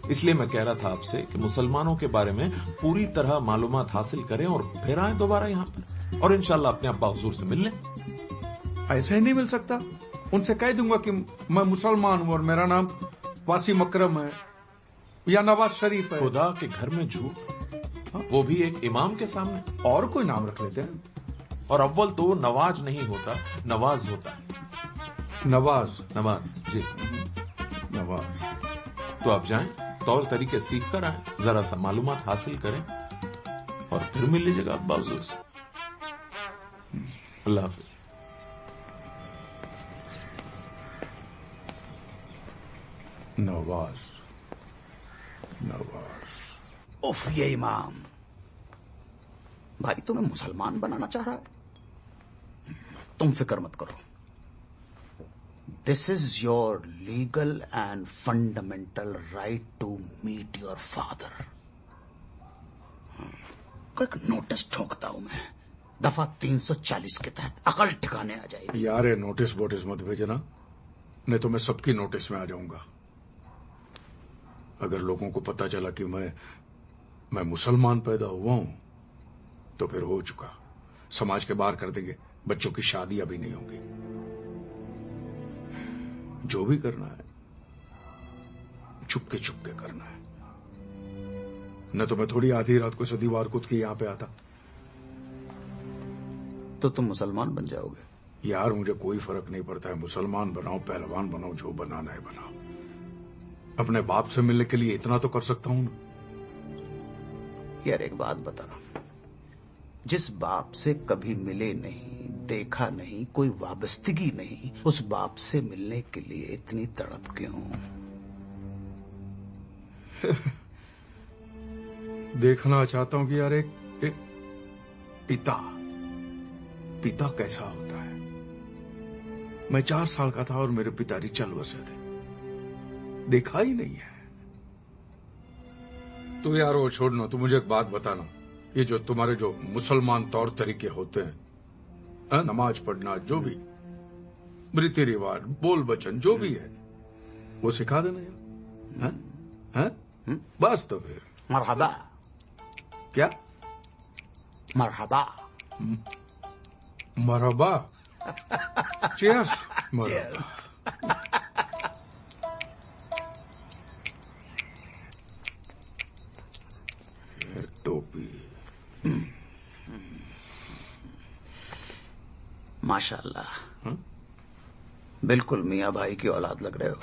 इसलिए मैं कह रहा था आपसे कि मुसलमानों के बारे में पूरी तरह मालूमात हासिल करें और फिर आए दोबारा यहां पर और इंशाल्लाह अपने अब्बा हुजूर से मिल लें। ऐसे ही नहीं मिल सकता। उनसे कह दूंगा कि मैं मुसलमान हूं और मेरा नाम वासिम अकरम है या नवाज शरीफ है। खुदा के घर में झूठ, वो भी एक इमाम के सामने। और कोई नाम रख लेते हैं। और अव्वल तो नवाज नहीं होता, नवाज होता है। नवाज? नवाज जी, नवाज। तो आप जाएं, तौर तरीके सीख कर आए, जरा सा मालूमात हासिल करें और फिर मिल लीजिएगा अब्बा हुजूर से। अल्लाह हाफिज। नवाज, नवाज। उफ, ये इमाम भाई तुम्हें मुसलमान बनाना चाह रहा है। तुम फिक्र मत करो, this is your legal and fundamental right to meet your father. एक नोटिस ठोकता हूं मैं, दफा 340 के तहत अकल ठिकाने आ जाएगी। यार ये नोटिस वोटिस मत भेजना, नहीं तो मैं सबकी नोटिस में आ जाऊंगा। अगर लोगों को पता चला कि मैं मुसलमान पैदा हुआ हूं तो फिर हो चुका, समाज के बाहर कर देंगे, बच्चों की शादी अभी नहीं होगी। जो भी करना है चुपके चुपके करना है, न तो मैं थोड़ी आधी रात को सदीवार कूद के यहां पे आता। तो तुम मुसलमान बन जाओगे। यार मुझे कोई फर्क नहीं पड़ता है, मुसलमान बनाओ पहलवान बनाओ, जो बनाना है बनाओ। अपने बाप से मिलने के लिए इतना तो कर सकता हूं ना। यार एक बात बता, जिस बाप से कभी मिले नहीं, देखा नहीं, कोई वाबस्तगी नहीं, उस बाप से मिलने के लिए इतनी तड़प क्यों? देखना चाहता हूं कि यार एक पिता कैसा होता है। मैं 4 साल का था और मेरे पिता रिचल बसे थे, देखा ही नहीं है। तो यार वो छोड़ना, तू मुझे एक बात बताना, ये जो तुम्हारे जो मुसलमान तौर तरीके होते हैं, नमाज पढ़ना, जो भी रीति रिवाज, बोल बचन, जो भी है वो सिखा देना यार। हैं? बस तो फिर मरहबा। क्या मरहबा? मरहबा। चीयर्स। चीयर्स। टोपी। माशाअल्लाह, बिल्कुल मियाँ भाई की औलाद लग रहे हो।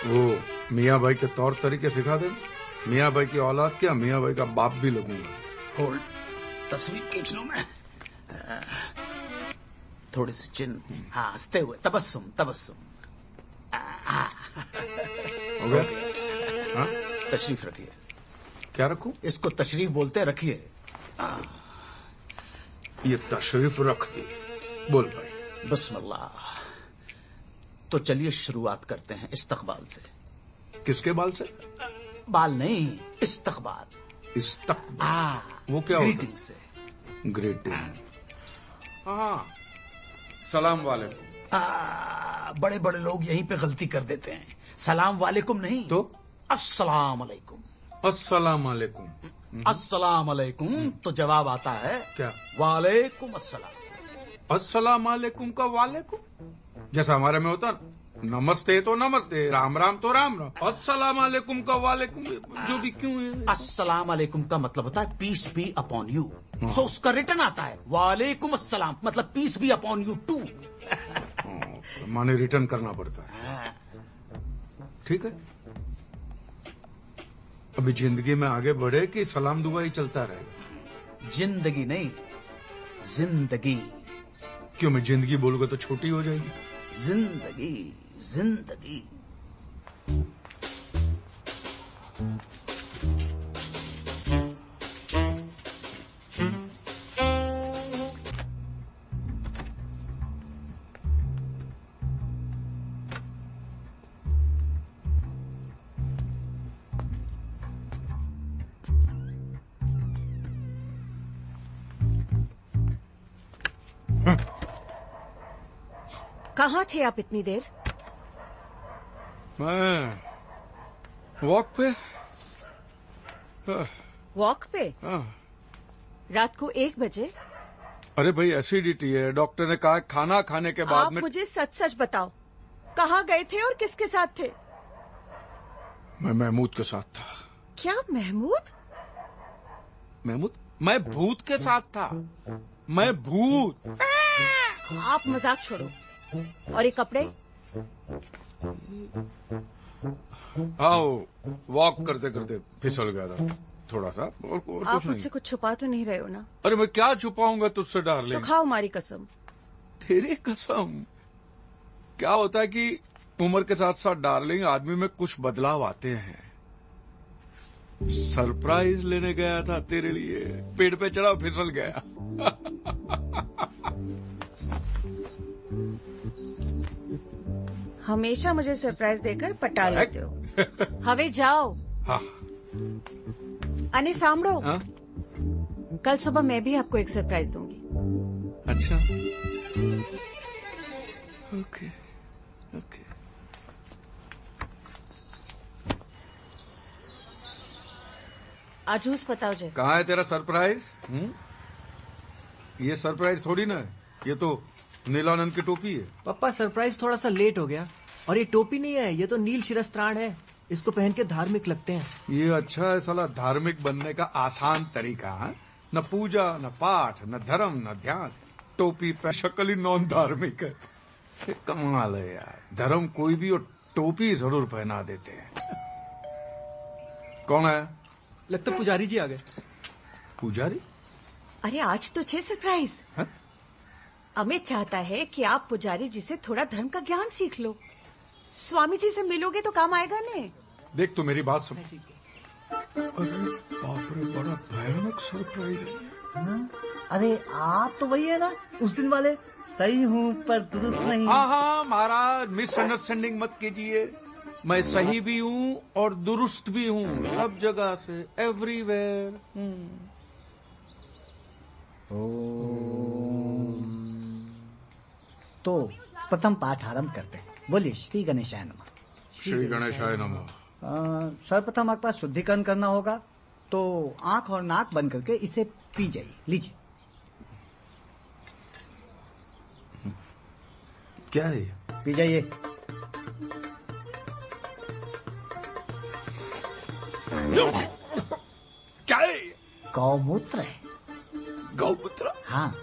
वो मियाँ भाई के तौर तरीके सिखा दे। मियाँ भाई की औलाद क्या, मियाँ भाई का बाप भी लगूंगा। होल्ड, तस्वीर खींच लूं मैं। थोड़ी सी चिन, हाँ, हंसते हुए, तबस्सुम तबस्सुम। हो गया? हाँ? तशरीफ रखिए। क्या रखूं? इसको तशरीफ बोलते, रखिए। ये तशरीफ रख दी। बोल भाई। बिस्मिल्लाह। तो चलिए शुरुआत करते हैं इस्तकबाल से। किसके बाल से? बाल नहीं, इस्तकबाल। इस्तकबाल वो क्या होता है? ग्रीटिंग से। ग्रीटिंग। हाँ, सलाम वालेकुम। बड़े बड़े लोग यहीं पे गलती कर देते हैं। सलाम वालेकुम नहीं तो अस्सलाम अलैकुम। अस्सलाम वालेकुम। अस्सलाम अलैकुम तो जवाब आता है क्या? वालेकुम अस्सलाम। अस्सलाम वालेकुम का वालेकुम, जैसा हमारे में होता ना, नमस्ते तो नमस्ते, राम राम तो राम राम। अस्सलाम वालेकुम का वालेकुम जो भी क्यों है? अस्सलाम वालेकुम का मतलब होता है peace be upon you. So उसका रिटर्न आता है वालेकुम अस्सलाम, मतलब peace be upon you too. माने रिटर्न करना पड़ता है। ठीक है, अभी जिंदगी में आगे बढ़े कि सलाम दुआ ही चलता रहेगा? जिंदगी नहीं, जिंदगी। क्यों, मैं जिंदगी बोलूंगा तो छोटी हो जाएगी? जिंदगी, जिंदगी। कहाँ थे आप इतनी देर? मैं वॉक पे। वॉक पे? रात को 1 बजे? अरे भाई एसिडिटी है, डॉक्टर ने कहा खाना खाने के बाद आप में। मुझे सच सच बताओ, कहाँ गए थे और किसके साथ थे? मैं महमूद के साथ था। क्या महमूद? महमूद? मैं भूत के साथ था। मैं भूत। आप मजाक छोड़ो। और ये कपड़े? आओ, वॉक करते करते फिसल गया था थोड़ा सा, और कुछ आप नहीं। मुझसे कुछ छुपा तो नहीं रहे हो ना? अरे मैं क्या छुपाऊंगा तुझसे तो डार्लिंग? खाओ हमारी कसम। तेरी कसम? क्या होता है कि उम्र के साथ साथ डार्लिंग आदमी में कुछ बदलाव आते हैं। सरप्राइज लेने गया था तेरे लिए, पेड़ पे चढ़ा फिसल गया। हमेशा मुझे सरप्राइज देकर पटा लेते हो। हवे जाओ। हाँ। अने सामड़ो, हाँ? कल सुबह मैं भी आपको एक सरप्राइज दूंगी। अच्छा, ओके ओके। आजूस बताओ जे। कहाँ है तेरा सरप्राइज? ये सरप्राइज थोड़ी ना है, ये तो नीलानंद की टोपी है। पापा सरप्राइज थोड़ा सा लेट हो गया, और ये टोपी नहीं है, ये तो नील शिरस्त्राण है। इसको पहन के धार्मिक लगते हैं। ये अच्छा है साला, धार्मिक बनने का आसान तरीका है। न पूजा न पाठ न धर्म न ध्यान, टोपी पे शक्ल ही नॉन धार्मिक है। ये कमाल है यार, धर्म कोई भी और टोपी जरूर पहना देते हैं। कौन है? लगता पुजारी जी आ गए। पुजारी? अरे आज तो छे सरप्राइज। अमित चाहता है कि आप पुजारी जी से थोड़ा धर्म का ज्ञान सीख लो। स्वामी जी से मिलोगे तो काम आएगा ने। देख तो मेरी बात सुन। अरे बाप रे, बड़ा भयानक सरप्राइज है। अरे आप तो वही है ना उस दिन वाले, सही हूँ पर दुरुस्त नहीं। हाँ महाराज, मिसअंडरस्टैंडिंग मत कीजिए। मैं सही भी हूँ और दुरुस्त भी हूँ, सब जगह से, एवरीवेयर। तो प्रथम पाठ आरंभ करते हैं। बोलिए श्री गणेशाय नमः। श्री गणेशाय नमः। सर्वप्रथम आपके पास शुद्धिकरण करना होगा, तो आंख और नाक बंद करके इसे पी जाइए। लीजिए। क्या है ये? पी जाइए। क्या है? गौमूत्र है। गौमूत्र? हाँ,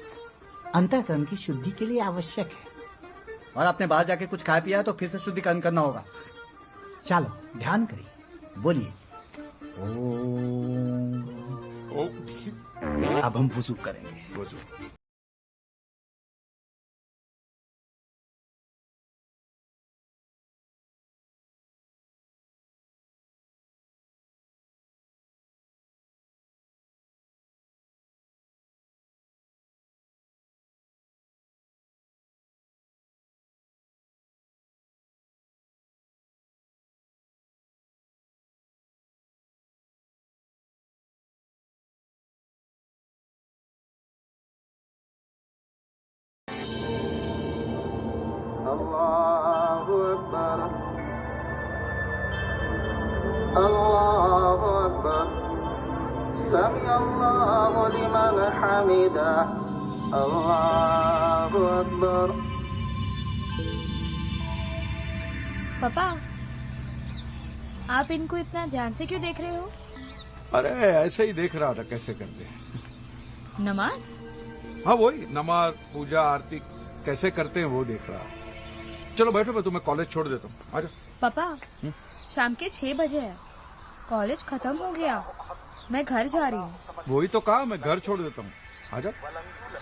अंतःकरण की शुद्धि के लिए आवश्यक है। और आपने बाहर जाके कुछ खाया पिया तो फिर से शुद्धिकरण करना होगा। चलो ध्यान करिए, बोलिए ओम। अब हम वुजू करेंगे। वुजू। अल्लाहु अकबर, अल्लाहु अकबर, समी अल्लाहु लिमन हमिदा, अल्लाहु अकबर। पापा, आप इनको इतना ध्यान से क्यों देख रहे हो? अरे ऐसे ही देख रहा था कैसे करते हैं। नमाज? हाँ वही, नमाज पूजा आरती कैसे करते हैं वो देख रहा। चलो बैठो, मैं तुम्हें कॉलेज छोड़ देता हूँ। आजा। पापा, शाम के 6 बजे है, कॉलेज खत्म हो गया, मैं घर जा रही हूँ। वही तो कहा, मैं घर छोड़ देता हूँ। आजा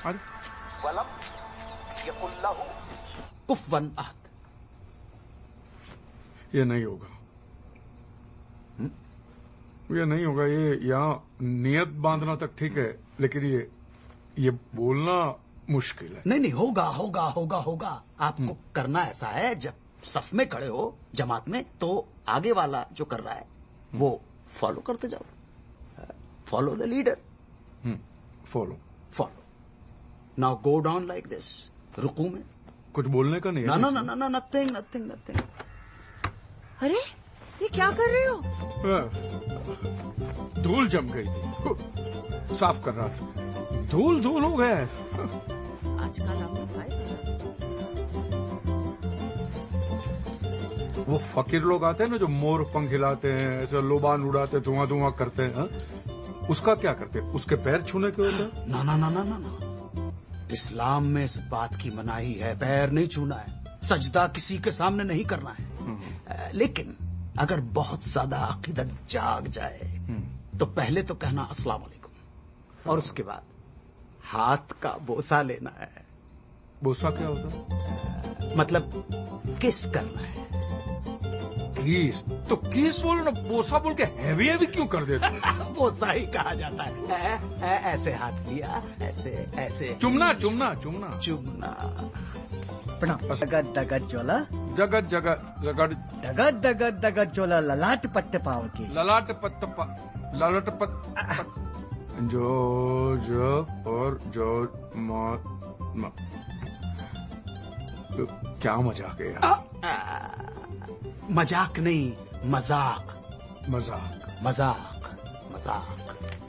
आजा। कुफवन अहद। ये नहीं होगा, ये नहीं होगा। ये यहाँ नियत बांधना तक ठीक है, लेकिन ये बोलना मुश्किल है। नहीं नहीं, होगा होगा होगा होगा। आपको करना ऐसा है, जब सफ में खड़े हो जमात में, तो आगे वाला जो कर रहा है वो फॉलो करते जाओ। Follow the leader. Follow follow. Now go down like this. रुकू में कुछ बोलने का नहीं है। ना ना ना ना, नथिंग नथिंग नथिंग। अरे ये क्या कर रहे हो? धूल जम गई थी, साफ कर रहा था, धूल धूल हो गया है। आजकल आपको वो फकीर लोग आते हैं ना, जो मोर पंख हिलाते हैं, ऐसे लोबान उड़ाते, धुआं धुआं करते हैं, उसका क्या करते हैं? उसके पैर छूने के होते हैं? ना ना ना ना ना ना, इस्लाम में इस बात की मनाही है, पैर नहीं छूना है, सजदा किसी के सामने नहीं करना है। लेकिन अगर बहुत ज्यादा अकीदत जाग जाए तो पहले तो कहना अस्सलाम वालेकुम और उसके बाद हाथ का बोसा लेना है। बोसा क्या होता? मतलब किस करना है। किस तो किस बोलो ना, बोसा बोल के हैवी हैवी क्यों कर देते? बोसा ही कहा जाता है। ऐसे हाथ लिया, ऐसे ऐसे चुमना चुमना चुमना चुमना। जगत दगत जोला जगत जगत जगत दगत दगत दगत जोला ललाट पट्टे पाव के ललाट पत्त ललाट पत्त जो और जो क्या मजाक है यार? मजाक नहीं, मजाक मजाक मजाक मजाक।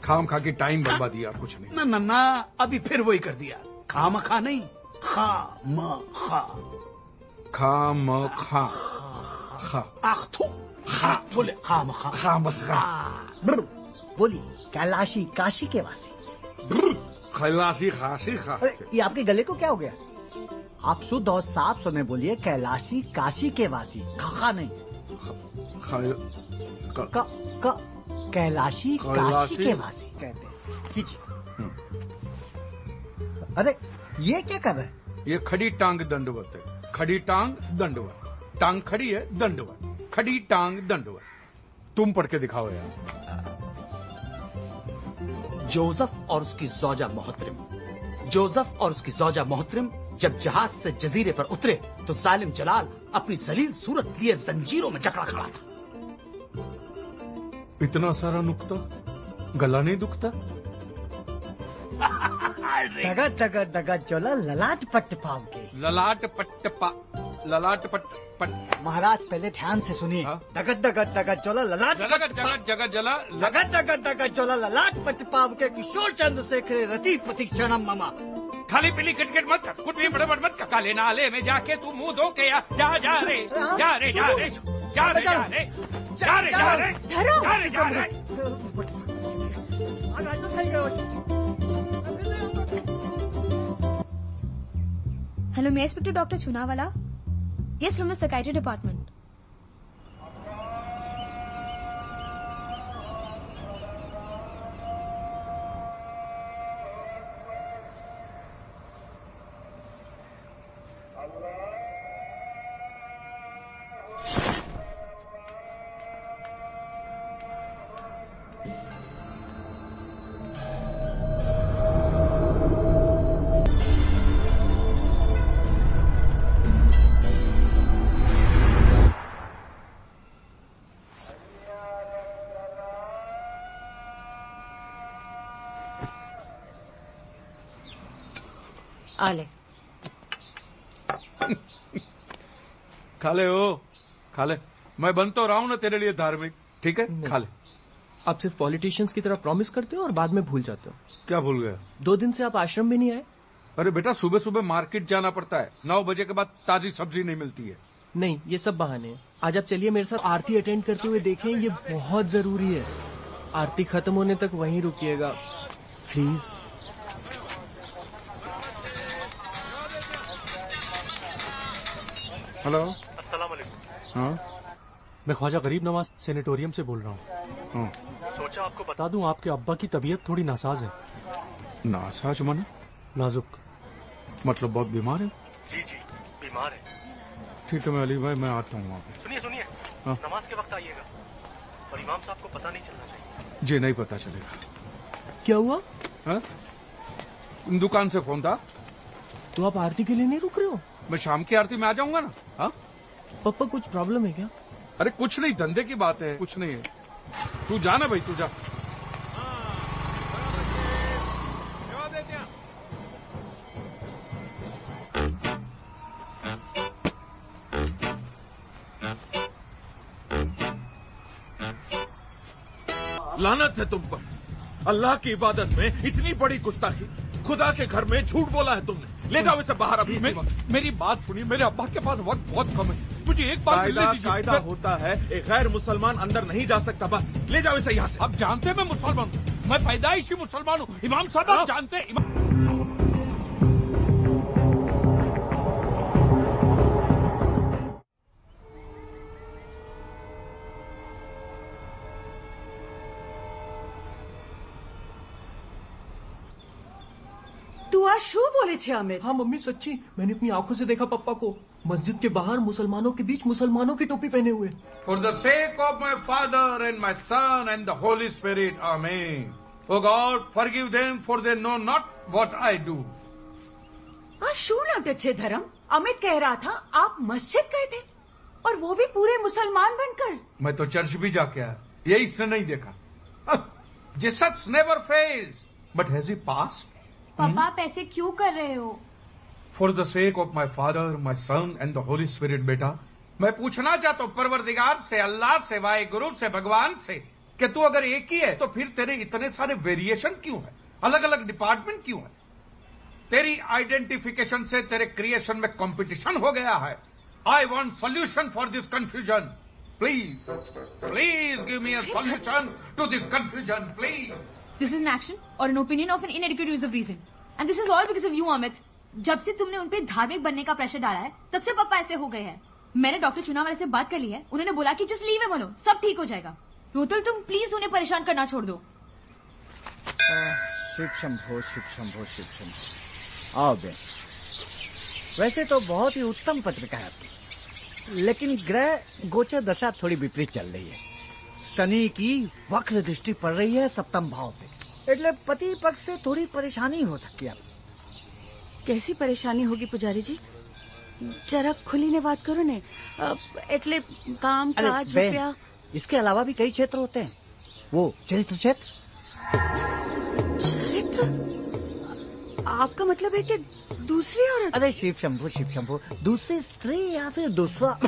खाम खा के टाइम बर्बाद दिया, कुछ नहीं। ना ना ना, अभी फिर वही कर दिया। खाम खा नहीं, खा म खा खाम खा खा आख थू खा बोले खाम खा खाम खा। बोलिए कैलाशी काशी के वासी। खैलासी खासी खा। ये आपके गले को क्या हो गया? आप शुद्ध और साफ सुने बोलिए कैलाशी काशी के वासी। खा नहीं कैलाशी काशी के वासी कहते हैं। कीजिए। अरे ये क्या कर रहे हैं? ये खड़ी टांग दंडवत है। खड़ी टांग दंडवत। टांग खड़ी है दंडवत। खड़ी टांग दंडवत। तुम पढ़ के दिखाओ यार। जोसेफ और उसकी ज़ौजा मोहतरम। जोसेफ और उसकी ज़ौजा मोहतरम जब जहाज से जजीरे पर उतरे तो जालिम जलाल अपनी जलील सूरत लिए जंजीरों में जकड़ा खड़ा था। इतना सारा नुक्ता, गला नहीं दुखता? दगत दगत दगत जोला ललाट पट्ट पाव के। ललाट पट्ट पा ललाट पट्ट पट्ट। महाराज पहले ध्यान से सुनिए। दगत दगत दगत जोला ललाट जगत जगत जगत जला दगत दगत दगत जोला ललाट पट्ट पाव के किशोर चंद्र शेखर रति प्रतीक्षणम ममा। खाली पीली किटकिट मत कर, कुछ भी बड़बड़ मत कर। काले नाले में जाके तू मुंह धो के जा जा रे जा रे जा रे जा रे जा रे जा रे जा रे जा रे जा रे। हेलो, मैं inspector doctor Chunawala. Yes, from the psychiatry department. आले खा ले ओ खा ले। मैं बन तो रहा हूं ना तेरे लिए धार्मिक, ठीक है? खा ले। आप सिर्फ पॉलिटिशियंस की तरह प्रॉमिस करते हो और बाद में भूल जाते हो। क्या भूल गया? 2 दिन से आप आश्रम भी नहीं आए। अरे बेटा, सुबह सुबह मार्केट जाना पड़ता है। 9 बजे के बाद ताजी सब्जी नहीं मिलती है। नहीं, ये सब बहाने हैं। आज आप चलिए मेरे साथ आरती अटेंड करते हुए देखें, ये बहुत जरूरी है। आरती खत्म होने तक वहीं रुकिएगा प्लीज। हेलो, अस्सलाम वालेकुम। हाँ मैं ख्वाजा गरीब नवाज सेनेटोरियम से बोल रहा हूँ। हाँ। सोचा आपको बता दूं, आपके अब्बा की तबीयत थोड़ी नासाज है। नासाज माने? नाजुक। मतलब बहुत बीमार है? जी जी, बीमार है। ठीक है, मैं अली भाई मैं आता हूँ वहाँ पे। सुनिए सुनिए, हाँ। नमाज के वक्त आइएगा और इमाम साहब को पता नहीं चलना चाहिए। जी नहीं पता चलेगा। क्या हुआ? हाँ? दुकान से फोन था। तो आप आरती के लिए नहीं रुक रहे हो? मैं शाम की आरती में आ जाऊंगा ना। हाँ? पापा कुछ प्रॉब्लम है क्या? अरे कुछ नहीं, धंधे की बात है, कुछ नहीं है। तू जा ना भाई, तू जा। लानत है तुम पर। अल्लाह की इबादत में इतनी बड़ी गुस्ताखी। खुदा के घर में झूठ बोला है तुमने। ले जाओ इसे बाहर अभी। मेरी बात सुनिए, मेरे अब्बा के पास वक्त बहुत कम है। मुझे एक बार मिलने दीजिए। कायदा होता है, एक गैर मुसलमान अंदर नहीं जा सकता। बस ले जाओ इसे यहाँ से। आप जानते हैं मैं मुसलमान हूँ, मैं पैदाइशी मुसलमान हूँ। इमाम साहब आप जानते हैं। पप्पा शू बोले छे अमित? हाँ मम्मी सच्ची, मैंने अपनी आंखों से देखा पप्पा को मस्जिद के बाहर मुसलमानों के बीच मुसलमानों की टोपी पहने हुए। For the sake of my Father and my Son and the Holy Spirit, Amen. O God, forgive them for they know not what I do. शू नाटक छे धर्म? अमित कह रहा था आप मस्जिद गए थे और वो भी पूरे मुसलमान बनकर। मैं तो चर्च भी जाके आया, यही इसने नहीं देखा। Jesus never fails, but has he passed? पापा आप ऐसे क्यों कर रहे हो? For the sake of my father, my son and the holy spirit बेटा, मैं पूछना चाहता हूँ परवरदिगार से, अल्लाह से, वाहिगुरु से, भगवान से, कि तू अगर एक ही है तो फिर तेरे इतने सारे वेरिएशन क्यों है, अलग अलग डिपार्टमेंट क्यों है? तेरी आइडेंटिफिकेशन से तेरे क्रिएशन में कंपटीशन हो गया है। I want solution for this confusion, please please give me a solution to this confusion, please. This is an action or an opinion of an inadequate use of reason, and this is all because of you Amit. जब से तुमने उन पे धार्मिक बनने का pressure डाला है तब से पापा ऐसे हो गए हैं। मैंने डॉक्टर चुनावाले से बात कर ली है, उन्होंने बोला कि जस्ट लीव हिम अलोन, सब ठीक हो जाएगा। रोतल तुम प्लीज उन्हें परेशान करना छोड़ दो। शिव शंभो शिव शंभो शिव शंभो। आओ बेन, वैसे तो बहुत ही उत्तम पत्रिका है आपकी, लेकिन ग्रह गोचर दशा थोड़ी विपरीत चल रही है। शनि की वक्र दृष्टि पड़ रही है सप्तम भाव से, એટલે पति पक्ष से थोड़ी परेशानी हो सकती है। कैसी परेशानी होगी पुजारी जी? जरा खुली ने बात करो ने। એટલે काम काज रुपया, इसके अलावा भी कई क्षेत्र होते हैं। वो चरित्र क्षेत्र। चरित्र? आपका मतलब है कि दूसरी औरत? अरे शिव शंभो, दूसरी स्त्री या फिर दूसरा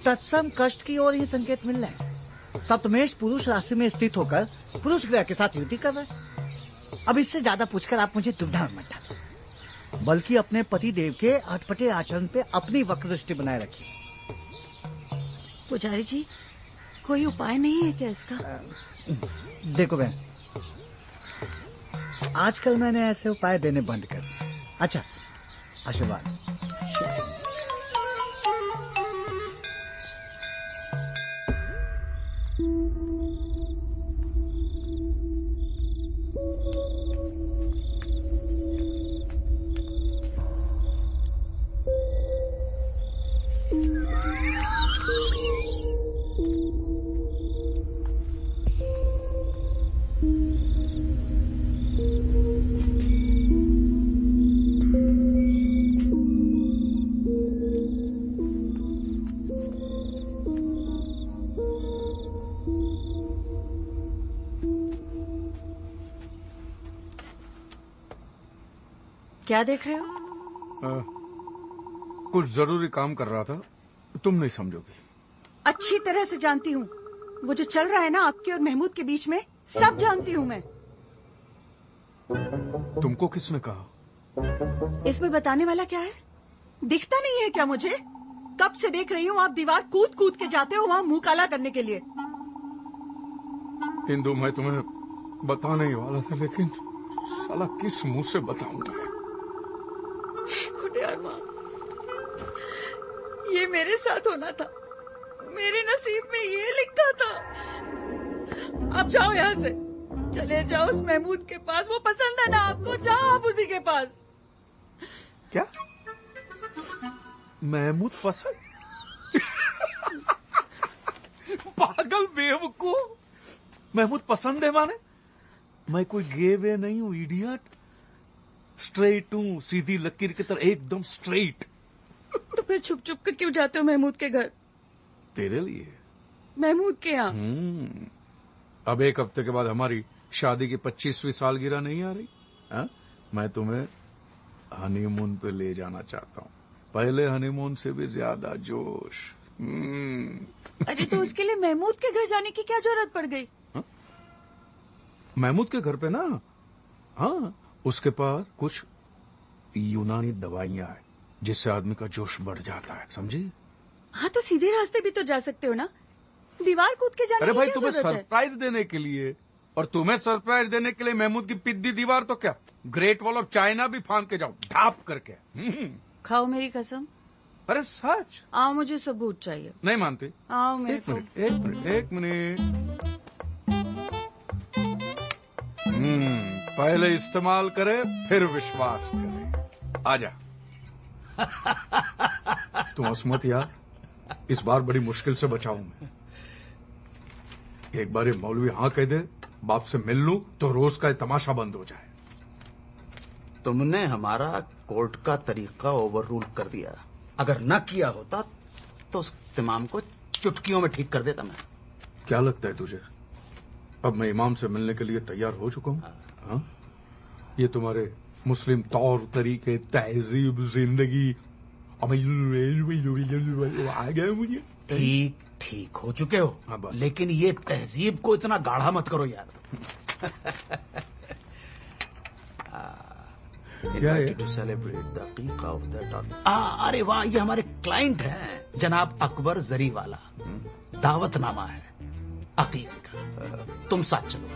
तत्सम कष्ट की ओर ही संकेत मिल रहा है। सप्तमेश पुरुष राशि में स्थित होकर पुरुष ग्रह के साथ युति कर रहा है। अब इससे ज्यादा पूछकर आप मुझे दुविधा में मत डालो, बल्कि अपने पति देव के अटपटे आचरण पे अपनी वक्र दृष्टि बनाए रखिए। पुजारी जी, कोई उपाय नहीं है क्या इसका? देखो बहन, आजकल मैंने ऐसे उपाय देने बंद कर दिए। अच्छा, आशीर्वाद। क्या देख रहे हो? कुछ जरूरी काम कर रहा था, तुम नहीं समझोगी। अच्छी तरह से जानती हूँ, वो जो चल रहा है ना आपके और महमूद के बीच में, सब जानती हूँ मैं। तुमको किसने कहा? इसमें बताने वाला क्या है? दिखता नहीं है क्या मुझे? कब से देख रही हूँ आप दीवार कूद कूद के जाते हो वहाँ मुंह काला करने के लिए। इंदु, मैं तुम्हें बताने ही वाला था, लेकिन साला किस मुंह से बताऊंगा? खुदियार माँ, ये मेरे साथ होना था, मेरे नसीब में ये लिखा था। अब जाओ यहाँ से, चले जाओ उस महमूद के पास, वो पसंद है ना आपको, जाओ आप उसी के पास। क्या? महमूद पसंद? पागल बेवकूफ, महमूद पसंद है माने? मैं कोई गे वे नहीं हूँ, इडियट। स्ट्रेट हूँ, सीधी लकीर की तरह, एकदम स्ट्रेट। तो फिर छुप छुप कर क्यों जाते हो महमूद के घर? तेरे लिए। महमूद के यहाँ? अब एक हफ्ते के बाद हमारी शादी की 25वीं सालगिरह नहीं आ रही? मैं तुम्हें हनीमून पे ले जाना चाहता हूँ, पहले हनीमून से भी ज्यादा जोश। अरे तो उसके लिए महमूद के घर जाने की क्या जरूरत पड़ गई? महमूद के घर पे ना, हाँ, उसके पास कुछ यूनानी दवाइयां हैं जिससे आदमी का जोश बढ़ जाता है, समझी? हाँ, तो सीधे रास्ते भी तो जा सकते हो ना, दीवार कूद के जाने की क्या जरूरत है? अरे भाई, तुम्हें सरप्राइज देने के लिए, और तुम्हें सरप्राइज देने के लिए महमूद की पिद्दी दीवार तो क्या, ग्रेट वॉल ऑफ चाइना भी फांद के जाओ, ढाप करके। खाओ मेरी कसम। अरे सच? आओ, मुझे सबूत चाहिए। नहीं मानते? आओ मेरे को। एक मिनट। पहले इस्तेमाल करे फिर विश्वास करे। आजा। तुम हंस मत यार, इस बार बड़ी मुश्किल से बचाऊं मैं। एक बार ये मौलवी हाँ कह दे, बाप से मिल लूं तो रोज का तमाशा बंद हो जाए। तुमने हमारा कोर्ट का तरीका ओवररूल कर दिया। अगर न किया होता तो उस इमाम को चुटकियों में ठीक कर देता मैं। क्या लगता है तुझे, अब मैं इमाम से मिलने के लिए तैयार हो चुका हूं? हाँ? ये तुम्हारे मुस्लिम तौर तरीके, तहजीब, जिंदगी आ गए मुझे। ठीक ठीक हो चुके हो। हाँ, लेकिन ये तहजीब को इतना गाढ़ा मत करो यार। क्या है? To celebrate the अकीका of the daughter. अरे वाह, ये हमारे क्लाइंट हैं जनाब अकबर जरीवाला। दावतनामा है अकीके का। तुम साथ चलो,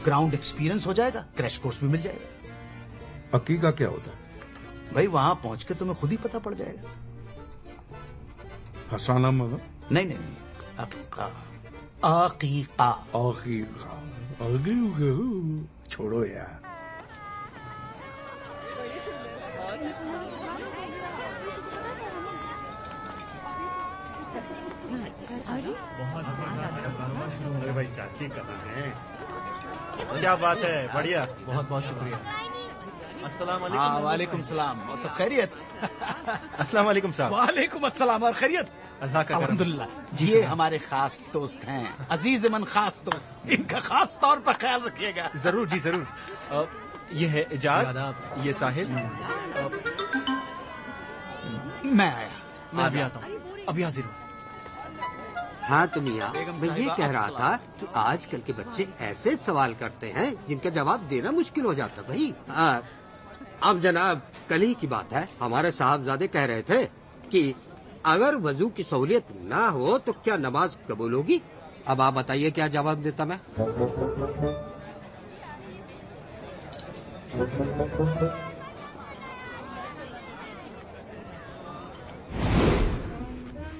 ग्राउंड एक्सपीरियंस हो जाएगा, क्रैश कोर्स भी मिल जाएगा। अकीका क्या होता है? भाई वहां पहुंच के तुम्हें खुद ही पता पड़ जाएगा। हसाना मगर? नहीं नहीं, अकीका अकीका अकीका। छोड़ो यार। अरे भाई चाची कहाँ हैं? क्या बात है, बढ़िया। बहुत बहुत शुक्रिया। अस्सलाम वालेकुम। हाँ वालेकुम सलाम। और सब खैरियत? अस्सलाम वालेकुम साहब। वालेकुम अस्सलाम। और खैरियत? अल्लाह का अल्हम्दुलिल्लाह। ये हमारे खास दोस्त हैं, अजीज मन खास दोस्त। इनका खास तौर पर ख्याल रखिएगा। जरूर जी जरूर। ये है इजाज, ये साहिल। मैं आया। मैं अभी आता हूँ, अभी हाजिर हूँ। हाँ तो मियाँ, मैं ये कह रहा था कि आजकल के बच्चे ऐसे सवाल करते हैं जिनका जवाब देना मुश्किल हो जाता भाई। अब जनाब कल ही की बात है, हमारे साहबजादे कह रहे थे कि अगर वजू की सहूलियत ना हो तो क्या नमाज कबूल होगी? अब आप बताइए क्या जवाब देता मैं?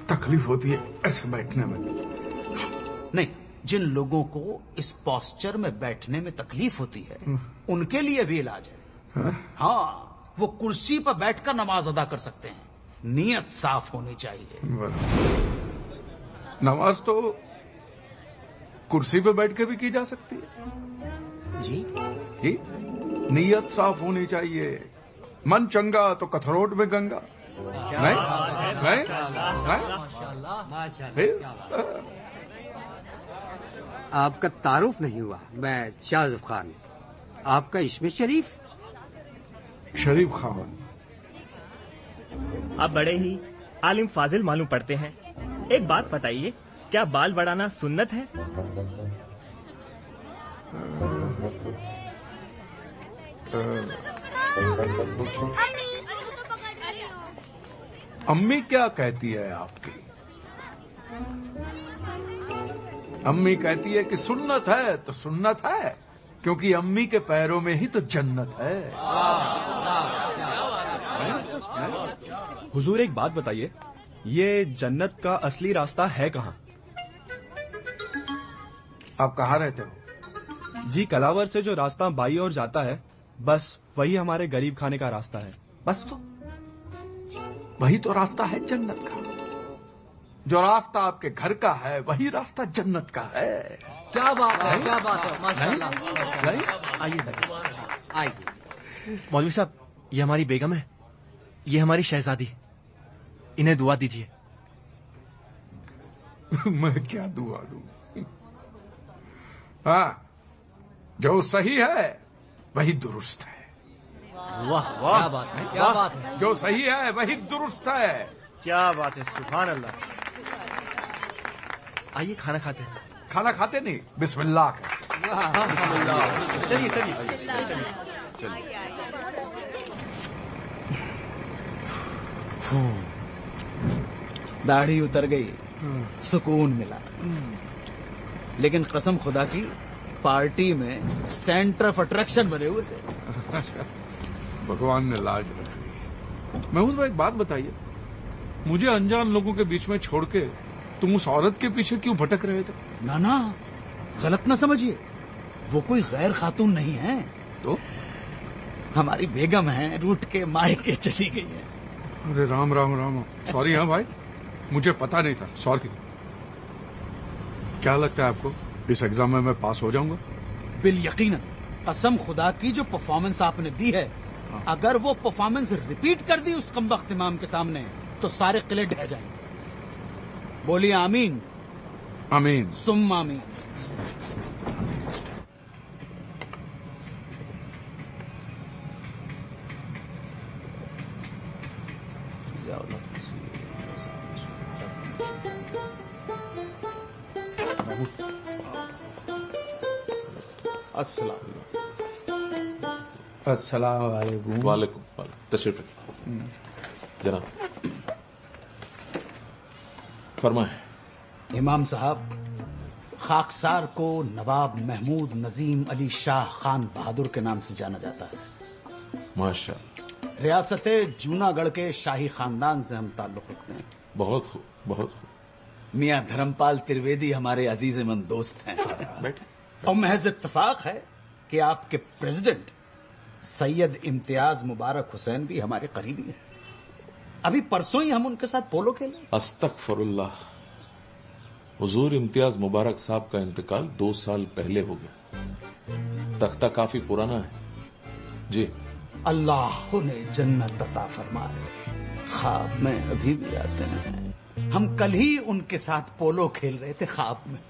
तकलीफ होती है ऐसे बैठने में? नहीं, जिन लोगों को इस पोस्चर में बैठने में तकलीफ होती है उनके लिए भी इलाज है। हाँ, वो कुर्सी पर बैठकर नमाज अदा कर सकते हैं। नियत साफ होनी चाहिए। नमाज तो कुर्सी पे बैठ के भी की जा सकती है जी। नियत साफ होनी चाहिए। मन चंगा तो कथरोट में गंगा। नहीं? आपका तारुफ नहीं हुआ। मैं शाहजब खान। आपका इसमें शरीफ? शरीफ खान। आप बड़े ही आलिम फाजिल मालूम पड़ते हैं। एक बात बताइए, क्या बाल बढ़ाना सुन्नत है? अम्मी क्या कहती है आपकी? अम्मी कहती है कि सुन्नत है तो सुन्नत है, क्योंकि अम्मी के पैरों में ही तो जन्नत है। हुजूर एक बात बताइए, ये जन्नत का असली रास्ता है कहाँ? आप कहाँ रहते हो? जी कलावर से जो रास्ता बाई ओर जाता है, बस वही हमारे गरीब खाने का रास्ता है। बस तो वही तो रास्ता है जन्नत का। जो रास्ता आपके घर का है वही रास्ता जन्नत का है। क्या बात है, क्या बात है, माशाअल्लाह। आइए। मौलवी साहब, ये हमारी बेगम है, ये हमारी शहजादी। इन्हें दुआ दीजिए। मैं क्या दुआ दूं? हाँ, जो सही है वही दुरुस्त है। वाह वाह, क्या बात है, क्या बात है। जो सही है वही दुरुस्त है। क्या बात है, सुभान अल्लाह। आइए खाना खाते हैं। खाना खाते नहीं, बिस्मिल्लाह कर। चलिए चलिए। दाढ़ी उतर गई, सुकून मिला। लेकिन कसम खुदा की, पार्टी में सेंटर ऑफ अट्रैक्शन बने हुए थे। भगवान ने लाज रखी। महमूद भाई एक बात बताइए, मुझे अनजान लोगों के बीच में छोड़ के तुम उस औरत के पीछे क्यों भटक रहे थे? ना ना, गलत ना समझिए, वो कोई गैर खातून नहीं है। तो हमारी बेगम है, रूठ के मायके चली गई है। अरे राम राम राम, सॉरी। हाँ भाई, मुझे पता नहीं था, सॉरी। क्या लगता है आपको इस एग्जाम में मैं पास हो जाऊंगा? बिल यकीनन, कसम खुदा की जो परफॉर्मेंस आपने दी है, अगर वो परफॉर्मेंस रिपीट कर दी उस कमबख्त इमाम के सामने तो सारे किले ढह जाएंगे। बोलिए आमीन। आमीन सुम्मा आमीन। अस्सलाम वालेकुम। वालेकुम। तशरीफ रखिए जनाब। फरमाएं। इमाम साहब, खाकसार को नवाब महमूद नजीम अली शाह खान बहादुर के नाम से जाना जाता है। माशाअल्लाह। रियासत जूनागढ़ के शाही खानदान से हम ताल्लुक रखते हैं। बहुत खूब, बहुत खूब। मियां धर्मपाल त्रिवेदी हमारे अजीजमंद दोस्त हैं। बैठे। और महज इत्तेफाक है कि आपके प्रेसिडेंट सैयद इम्तियाज मुबारक हुसैन भी हमारे करीबी हैं। अभी परसों ही हम उनके साथ पोलो खेले। अस्तगफिरुल्लाह। हुजूर इम्तियाज मुबारक साहब का इंतकाल 2 साल पहले हो गया। तख्ता काफी पुराना है। जी। अल्लाह ने जन्नत अता फरमाए। ख्वाब में अभी भी आते हैं। हम कल ही उनके साथ पोलो खेल रहे थे ख्वाब में।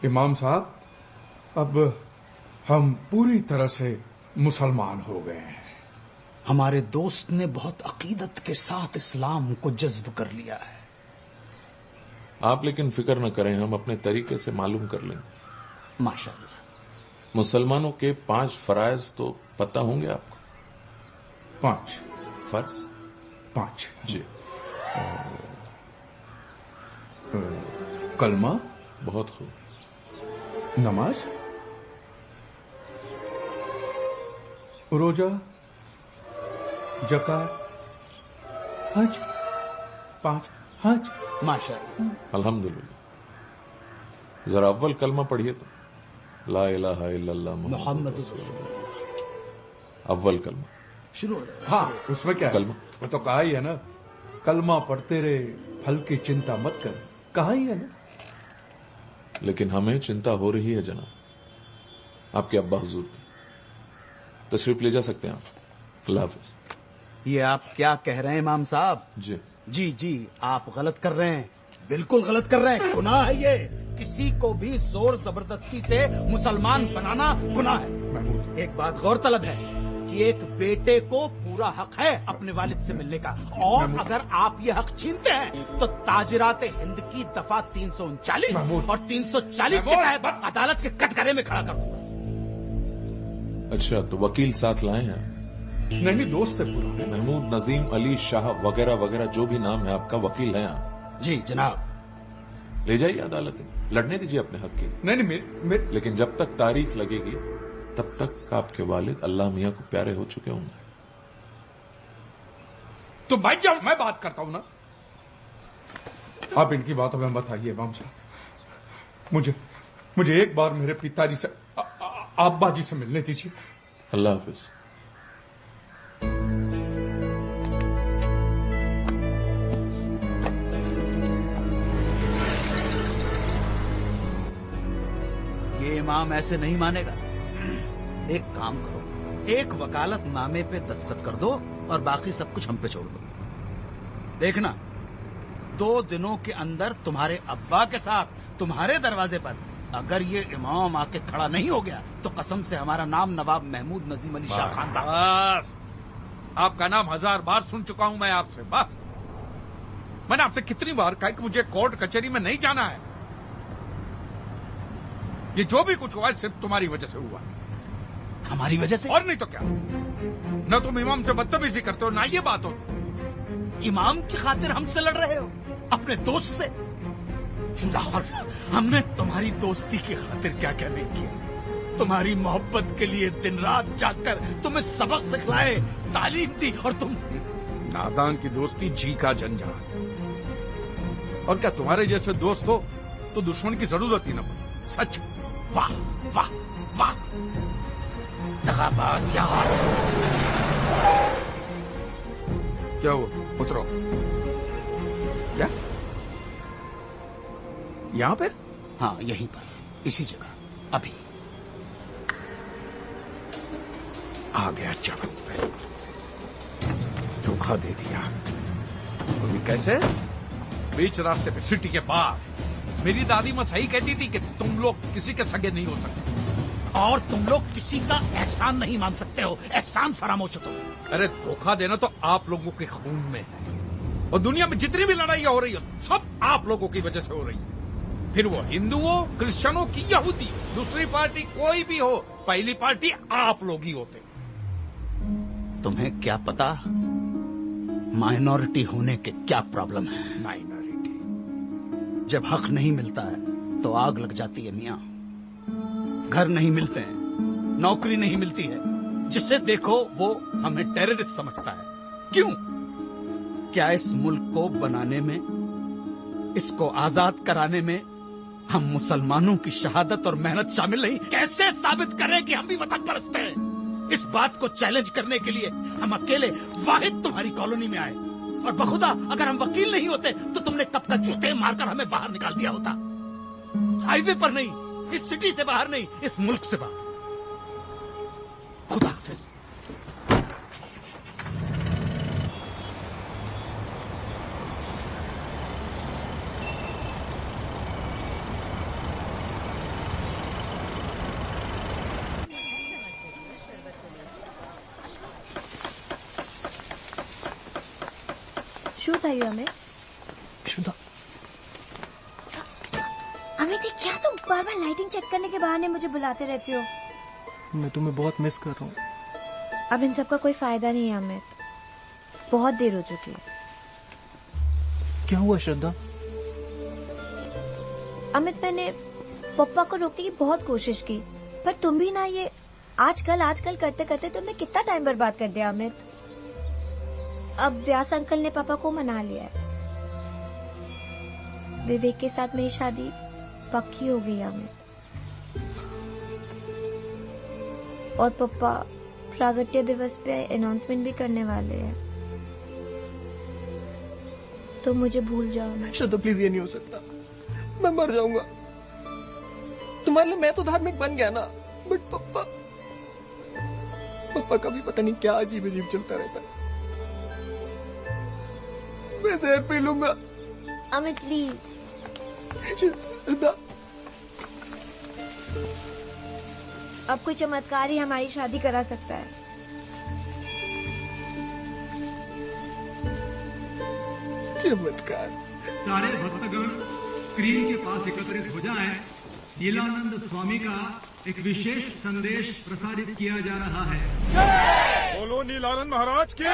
इमाम साहब, अब हम पूरी तरह से मुसलमान हो गए हैं। हमारे दोस्त ने बहुत अकीदत के साथ इस्लाम को जज्ब कर लिया है। आप लेकिन फिक्र न करें, हम अपने तरीके से मालूम कर लेंगे। माशाअल्लाह। मुसलमानों के 5 फराइज तो पता होंगे आपको? 5 फर्ज? 5 जी। कलमा। बहुत खूब। नमाज, रोजा, जकात, हज। 5 हज। माशाअल्लाह। अल्हम्दुलिल्लाह। जरा अव्वल कलमा पढ़िए तो। ला इलाहा इल्लल्लाह मुहम्मद रसूलुल्लाह। अव्वल कलमा शुरू हो रहा है। हाँ, उसमें क्या कलमा? वो तो कहा ही है ना, कलमा पढ़ते रहे, फल की चिंता मत कर। कहा ही है ना। लेकिन हमें चिंता हो रही है जनाब, आपके अब्बा हुजूर की। तशरीफ ले जा सकते हैं आप। अल्लाह हाफिज। ये आप क्या कह रहे हैं इमाम साहब? जी जी, आप गलत कर रहे हैं, बिल्कुल गलत कर रहे हैं। गुनाह है ये। किसी को भी जोर जबरदस्ती से मुसलमान बनाना गुनाह है। एक बात गौरतलब है कि एक बेटे को पूरा हक है अपने वालिद से मिलने का, और अगर आप ये हक छीनते हैं तो ताजिरात हिंद की दफा 339 और 340 के तहत अदालत के कटघरे में खड़ा कर दूंगा। अच्छा, तो वकील साथ लाए हैं? नहीं, दोस्त है पूरा। महमूद नजीम अली शाह वगैरह वगैरह जो भी नाम है आपका, वकील हैं आप? जी जनाब। ले जाइए अदालत में, लड़ने दीजिए अपने हक के। नहीं, लेकिन जब तक तारीख लगेगी तब तक आपके वालिद अल्लाह मियां को प्यारे हो चुके होंगे। तो बैठ जाओ, मैं बात करता हूं ना। आप इनकी बातों में मत आइए इमाम साहब। मुझे एक बार मेरे पिताजी से, अब्बा जी से मिलने दीजिए। अल्लाह हाफिज। ये इमाम ऐसे नहीं मानेगा। एक काम करो, एक वकालत नामे पे दस्तखत कर दो और बाकी सब कुछ हम पे छोड़ दो। देखना, 2 दिनों के अंदर तुम्हारे अब्बा के साथ तुम्हारे दरवाजे पर अगर ये इमाम आके खड़ा नहीं हो गया तो कसम से हमारा नाम नवाब महमूद नजीम अली शाह खान। बस, आपका नाम 1000 बार सुन चुका हूं मैं आपसे। बस, मैंने आपसे कितनी बार कहा कि मुझे कोर्ट कचहरी में नहीं जाना है। ये जो भी कुछ हुआ है सिर्फ तुम्हारी वजह से हुआ। हमारी वजह से? और नहीं तो क्या। न तुम इमाम से बदतमीजी करते हो, ना ये बात होती। इमाम की खातिर हमसे लड़ रहे हो, अपने दोस्त से? लाहौर, हमने तुम्हारी दोस्ती की खातिर क्या क्या नहीं किया। तुम्हारी मोहब्बत के लिए दिन रात जागकर तुम्हें सबक सिखलाए, तालीम दी, और तुम नादान की दोस्ती जी का झंझार। और क्या तुम्हारे जैसे दोस्त हो तो दुश्मन की जरूरत ही न पड़ी। सच। वाह वाह वाह, दगाबाज यार। क्या हुआ? उतरो। क्या? यहां पे? हाँ, यहीं पर, इसी जगह, अभी। आ गया चरण पे, धोखा दे दिया। तो कैसे? बीच रास्ते पे, सिटी के पार। मेरी दादी मां सही कहती थी कि तुम लोग किसी के सगे नहीं हो सकते, और तुम लोग किसी का एहसान नहीं मान सकते हो। एहसान फरामोश हो तुम। अरे धोखा देना तो आप लोगों के खून में है, और दुनिया में जितनी भी लड़ाइयां हो रही है सब आप लोगों की वजह से हो रही है। फिर वो हिंदू हो, क्रिश्चियनों की, यहूदी, दूसरी पार्टी कोई भी हो, पहली पार्टी आप लोग ही होते। तुम्हें क्या पता माइनॉरिटी होने के क्या प्रॉब्लम है? माइनॉरिटी? जब हक नहीं मिलता है तो आग लग जाती है मियां। घर नहीं मिलते हैं, नौकरी नहीं मिलती है, जिसे देखो वो हमें टेररिस्ट समझता है। क्यों? क्या इस मुल्क को बनाने में, इसको आजाद कराने में हम मुसलमानों की शहादत और मेहनत शामिल नहीं? कैसे साबित करें कि हम भी वतन परस्त हैं? इस बात को चैलेंज करने के लिए हम अकेले वाहिद तुम्हारी कॉलोनी में आए, और बखुदा अगर हम वकील नहीं होते तो तुमने कब का जूते मारकर हमें बाहर निकाल दिया होता। हाईवे पर नहीं, इस सिटी से बाहर नहीं, इस मुल्क से बाहर। खुदा हाफिज। શું થયું અમિત? शुदा, अमित ये क्या, तुम बार बार लाइटिंग चेक करने के बहाने मुझे बुलाते रहते हो। मैं तुम्हें बहुत मिस कर रहा हूँ। अब इन सब का कोई फायदा नहीं है अमित, बहुत देर हो चुकी है। क्या हुआ श्रद्धा? अमित मैंने पप्पा को रोकने की बहुत कोशिश की, पर तुम भी ना ये आजकल करते करते तुमने कितना टाइम बर्बाद कर दिया अमित। अब व्यास अंकल ने पापा को मना लिया है, विवेक के साथ मेरी शादी पक्की हो गई अमित। और पापा प्रागट्य दिवस पे अनाउंसमेंट भी करने वाले हैं, तो मुझे भूल जाओ अमित। श्रद्धा प्लीज, ये नहीं हो सकता, मैं मर जाऊंगा। तुम्हारे लिए मैं तो धार्मिक बन गया ना, बट पप्पा का भी पता नहीं क्या अजीब अजीब चलता रहता है। मैं जहर पी लूंगा। अमित प्लीज। अब कोई चमत्कार ही हमारी शादी करा सकता है। चमत्कार? सारे भक्तगण स्क्रीन के पास एकत्रित हो जाएं। नीलानंद स्वामी का एक विशेष संदेश प्रसारित किया जा रहा है। बोलो नीलानंद महाराज की,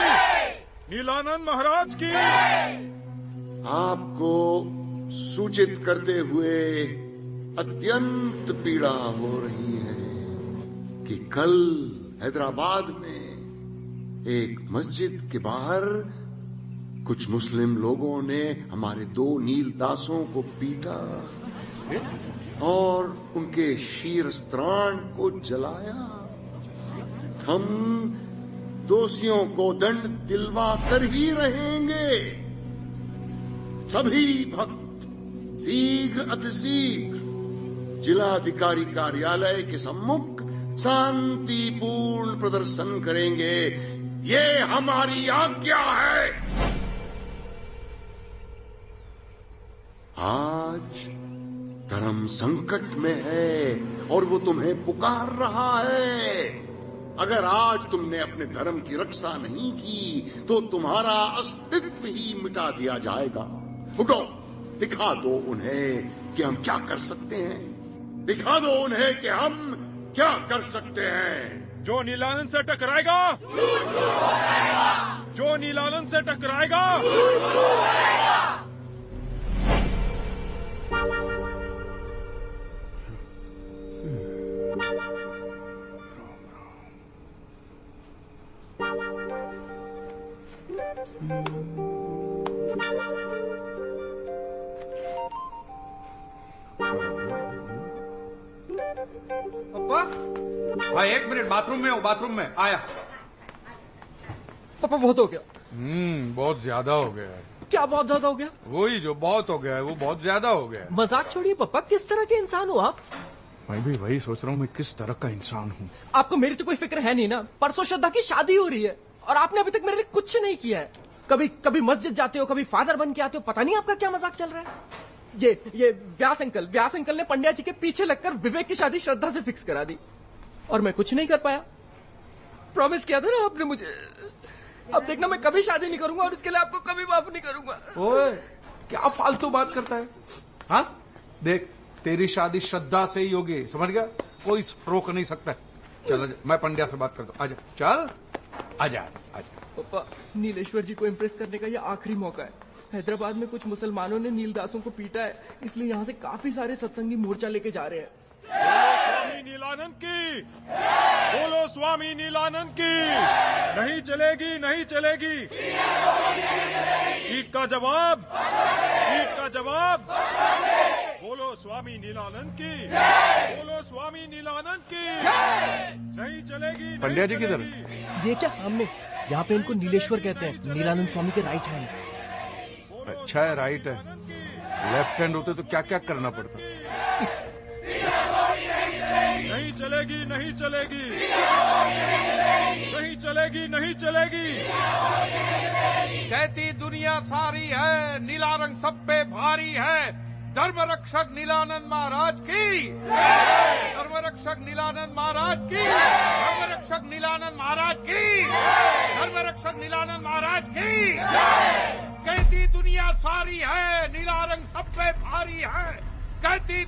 नीलानंद महाराज की। आपको सूचित करते हुए अत्यंत पीड़ा हो रही है कि कल हैदराबाद में एक मस्जिद के बाहर कुछ मुस्लिम लोगों ने हमारे 2 नील दासों को पीटा और उनके शीरस्त्राण को जलाया। हम दोषियों को दंड दिलवा कर ही रहेंगे। सभी भक्त शीघ्र अतिशीघ्र जिलाधिकारी कार्यालय के सम्मुख शांतिपूर्ण प्रदर्शन करेंगे। ये हमारी आज्ञा है। आज धर्म संकट में है और वो तुम्हें पुकार रहा है। अगर आज तुमने अपने धर्म की रक्षा नहीं की तो तुम्हारा अस्तित्व ही मिटा दिया जाएगा। उठो, दिखा दो उन्हें कि हम क्या कर सकते हैं। दिखा दो उन्हें कि हम क्या कर सकते हैं। जो नीलानंद से टकराएगा, जो नीलानंद से टकराएगा, हाँ 1 मिनट, बाथरूम में हो, बाथरूम में आया। पापा बहुत हो गया। बहुत ज्यादा हो गया है। क्या बहुत ज्यादा हो गया? वही जो बहुत हो गया है वो बहुत ज्यादा हो गया है। मजाक छोड़िए पापा, किस तरह के इंसान हो आप? मैं भी वही सोच रहा हूँ मैं किस तरह का इंसान हूँ। आपको मेरी तो कोई फिक्र है नहीं ना। परसों श्रद्धा की शादी हो रही है और आपने अभी तक मेरे लिए कुछ नहीं किया है। कभी मस्जिद जाते हो, कभी फादर बन के आते हो, पता नहीं आपका क्या मजाक चल रहा है। ये व्यास अंकल ने पंड्या जी के पीछे लगकर विवेक की शादी श्रद्धा से फिक्स करा दी और मैं कुछ नहीं कर पाया। प्रॉमिस किया था ना आपने मुझे। अब देखना मैं कभी शादी नहीं करूंगा और इसके लिए आपको कभी माफ नहीं करूंगा। ओए क्या फालतू बात करता है? हाँ देख, तेरी शादी श्रद्धा से ही होगी, समझ गया? कोई रोक नहीं सकता। चल मैं पंड्या से बात करता हूँ। आजा, चल आजा आजा। पापा, नीलेश्वर जी को इम्प्रेस करने का यह आखिरी मौका है। हैदराबाद में कुछ मुसलमानों ने नीलदासों को पीटा है, इसलिए यहाँ से काफी सारे सत्संगी मोर्चा लेके जा रहे हैं। बोलो स्वामी नीलानंद की, बोलो स्वामी नीलानंद की। नहीं चलेगी, नहीं चलेगी। ईट का जवाब, ईट का जवाब। बोलो स्वामी नीलानंद की, बोलो स्वामी नीलानंद की। नहीं चलेगी। पंड्या जी किधर? ये क्या सामने? यहाँ पे इनको नीलेश्वर कहते हैं, नीलानंद स्वामी के राइट हैंड। अच्छा है, राइट है। लेफ्ट हैंड होते तो क्या क्या करना पड़ता। नहीं चलेगी, नहीं चलेगी, नहीं चलेगी, नहीं चलेगी। कहती दुनिया सारी है, नीला रंग सब पे भारी है। धर्म रक्षक नीलानंद महाराज की, धर्म रक्षक नीलानंद महाराज की, धर्म रक्षक नीलानंद महाराज की, धर्म रक्षक नीलानंद महाराज की। कहती दुनिया सारी है, नीला रंग सब पे भारी है। कहती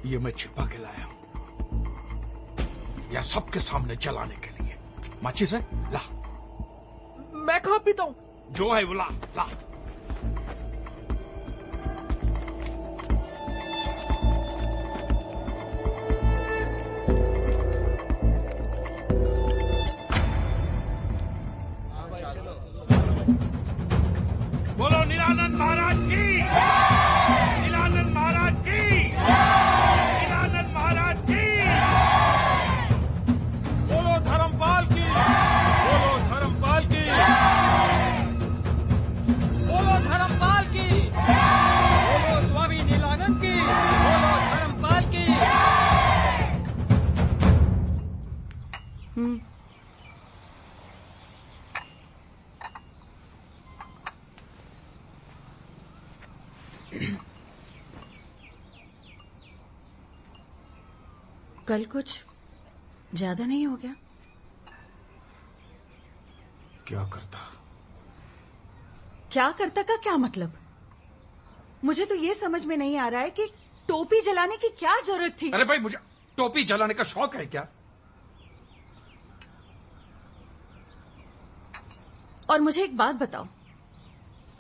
ये मैं छिपा के लाया हूं या सबके सामने जलाने के लिए। माचिस है? ला। मैं कहाँ पीता हूँ? जो है वो ला, ला। बोलो नीलानंद महाराज की, नीलानंद महाराज की, नीलानंद महाराज की। बोलो धर्मपाल की, बोलो धर्मपाल की, बोलो धर्मपाल की, बोलो स्वामी नीलानंद की, बोलो धर्मपाल की। कल कुछ ज्यादा नहीं हो गया? क्या करता? क्या करता का क्या मतलब? मुझे तो ये समझ में नहीं आ रहा है कि टोपी जलाने की क्या जरूरत थी। अरे भाई, मुझे टोपी जलाने का शौक है क्या? और मुझे एक बात बताओ,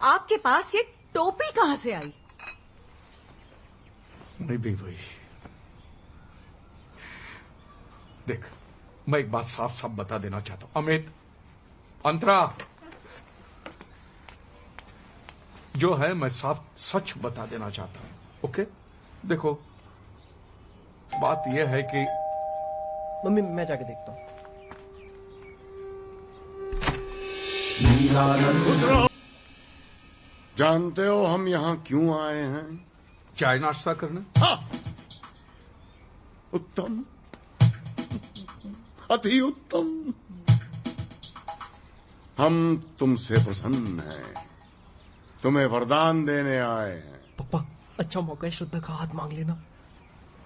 आपके पास ये टोपी कहां से आई? मैं भी वही। देख, मैं एक बात साफ साफ बता देना चाहता हूं। अमित, अंतरा, जो है मैं साफ सच बता देना चाहता हूं। ओके? देखो, बात यह है कि मम्मी, मैं जाके देखता हूं। जानते हो हम यहाँ क्यों आए हैं? चाय नाश्ता करने। हाँ, उत्तम, अति उत्तम। हम तुमसे प्रसन्न हैं, तुम्हें वरदान देने आए हैं। पापा, अच्छा मौका है श्रद्धा का हाथ मांग लेना।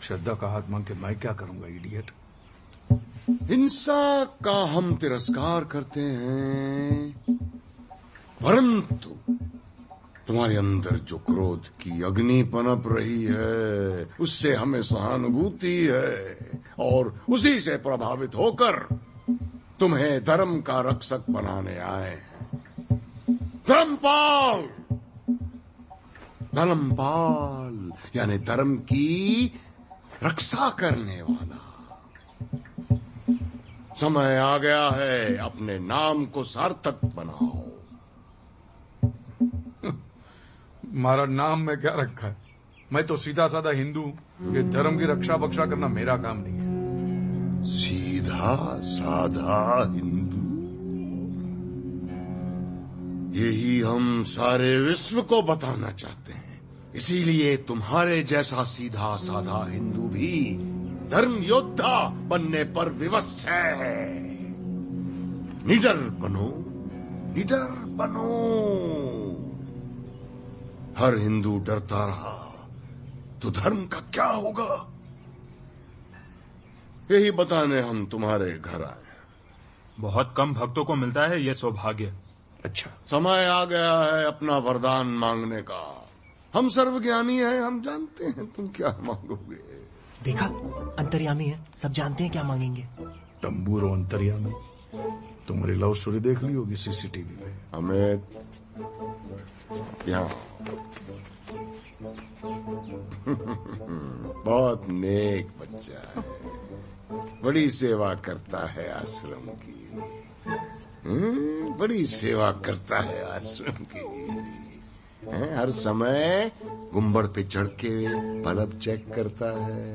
श्रद्धा का हाथ मांग के मैं क्या करूंगा, इडियट? हिंसा का हम तिरस्कार करते हैं, परंतु तुम्हारे अंदर जो क्रोध की अग्नि पनप रही है उससे हमें सहानुभूति है और उसी से प्रभावित होकर तुम्हें धर्म का रक्षक बनाने आए हैं। धर्मपाल, धर्मपाल यानी धर्म की रक्षा करने वाला। समय आ गया है, अपने नाम को सार्थक बनाओ। मारा नाम में क्या रखा है? मैं तो सीधा साधा हिंदू हूं। ये धर्म की रक्षा बक्षा करना मेरा काम नहीं है। सीधा साधा हिंदू, यही हम सारे विश्व को बताना चाहते हैं। इसीलिए तुम्हारे जैसा सीधा साधा हिंदू भी धर्म योद्धा बनने पर विवश है। निडर बनो, निडर बनो। हर हिंदू डरता रहा तो धर्म का क्या होगा? यही बताने हम तुम्हारे घर आए। बहुत कम भक्तों को मिलता है ये सौभाग्य। अच्छा, समय आ गया है अपना वरदान मांगने का। हम सर्वज्ञानी हैं, हम जानते हैं तुम क्या मांगोगे। देखा, अंतर्यामी है, सब जानते हैं क्या मांगेंगे। तंबूरो अंतर्यामी, तुम्हारी लव स्टोरी देख ली होगी सीसीटीवी पे। अमित, यहाँ बहुत नेक बच्चा है, बड़ी सेवा करता है आश्रम की। बड़ी सेवा करता है आश्रम की। हर समय गुंबद पे चढ़ के बल्ब चेक करता है,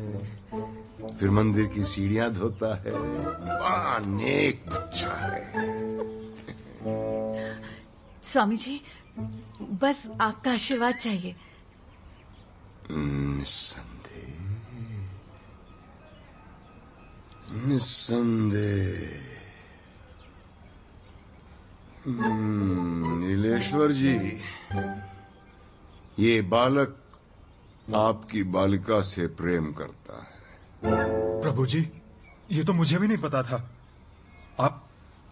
फिर मंदिर की सीढ़ियां धोता है। बड़ा नेक बच्चा है। स्वामी जी, बस आपका आशीर्वाद चाहिए। निस्संदेह, निस्संदेह। नीलेश्वर जी, ये बालक आपकी बालिका से प्रेम करता है। प्रभु जी, ये तो मुझे भी नहीं पता था।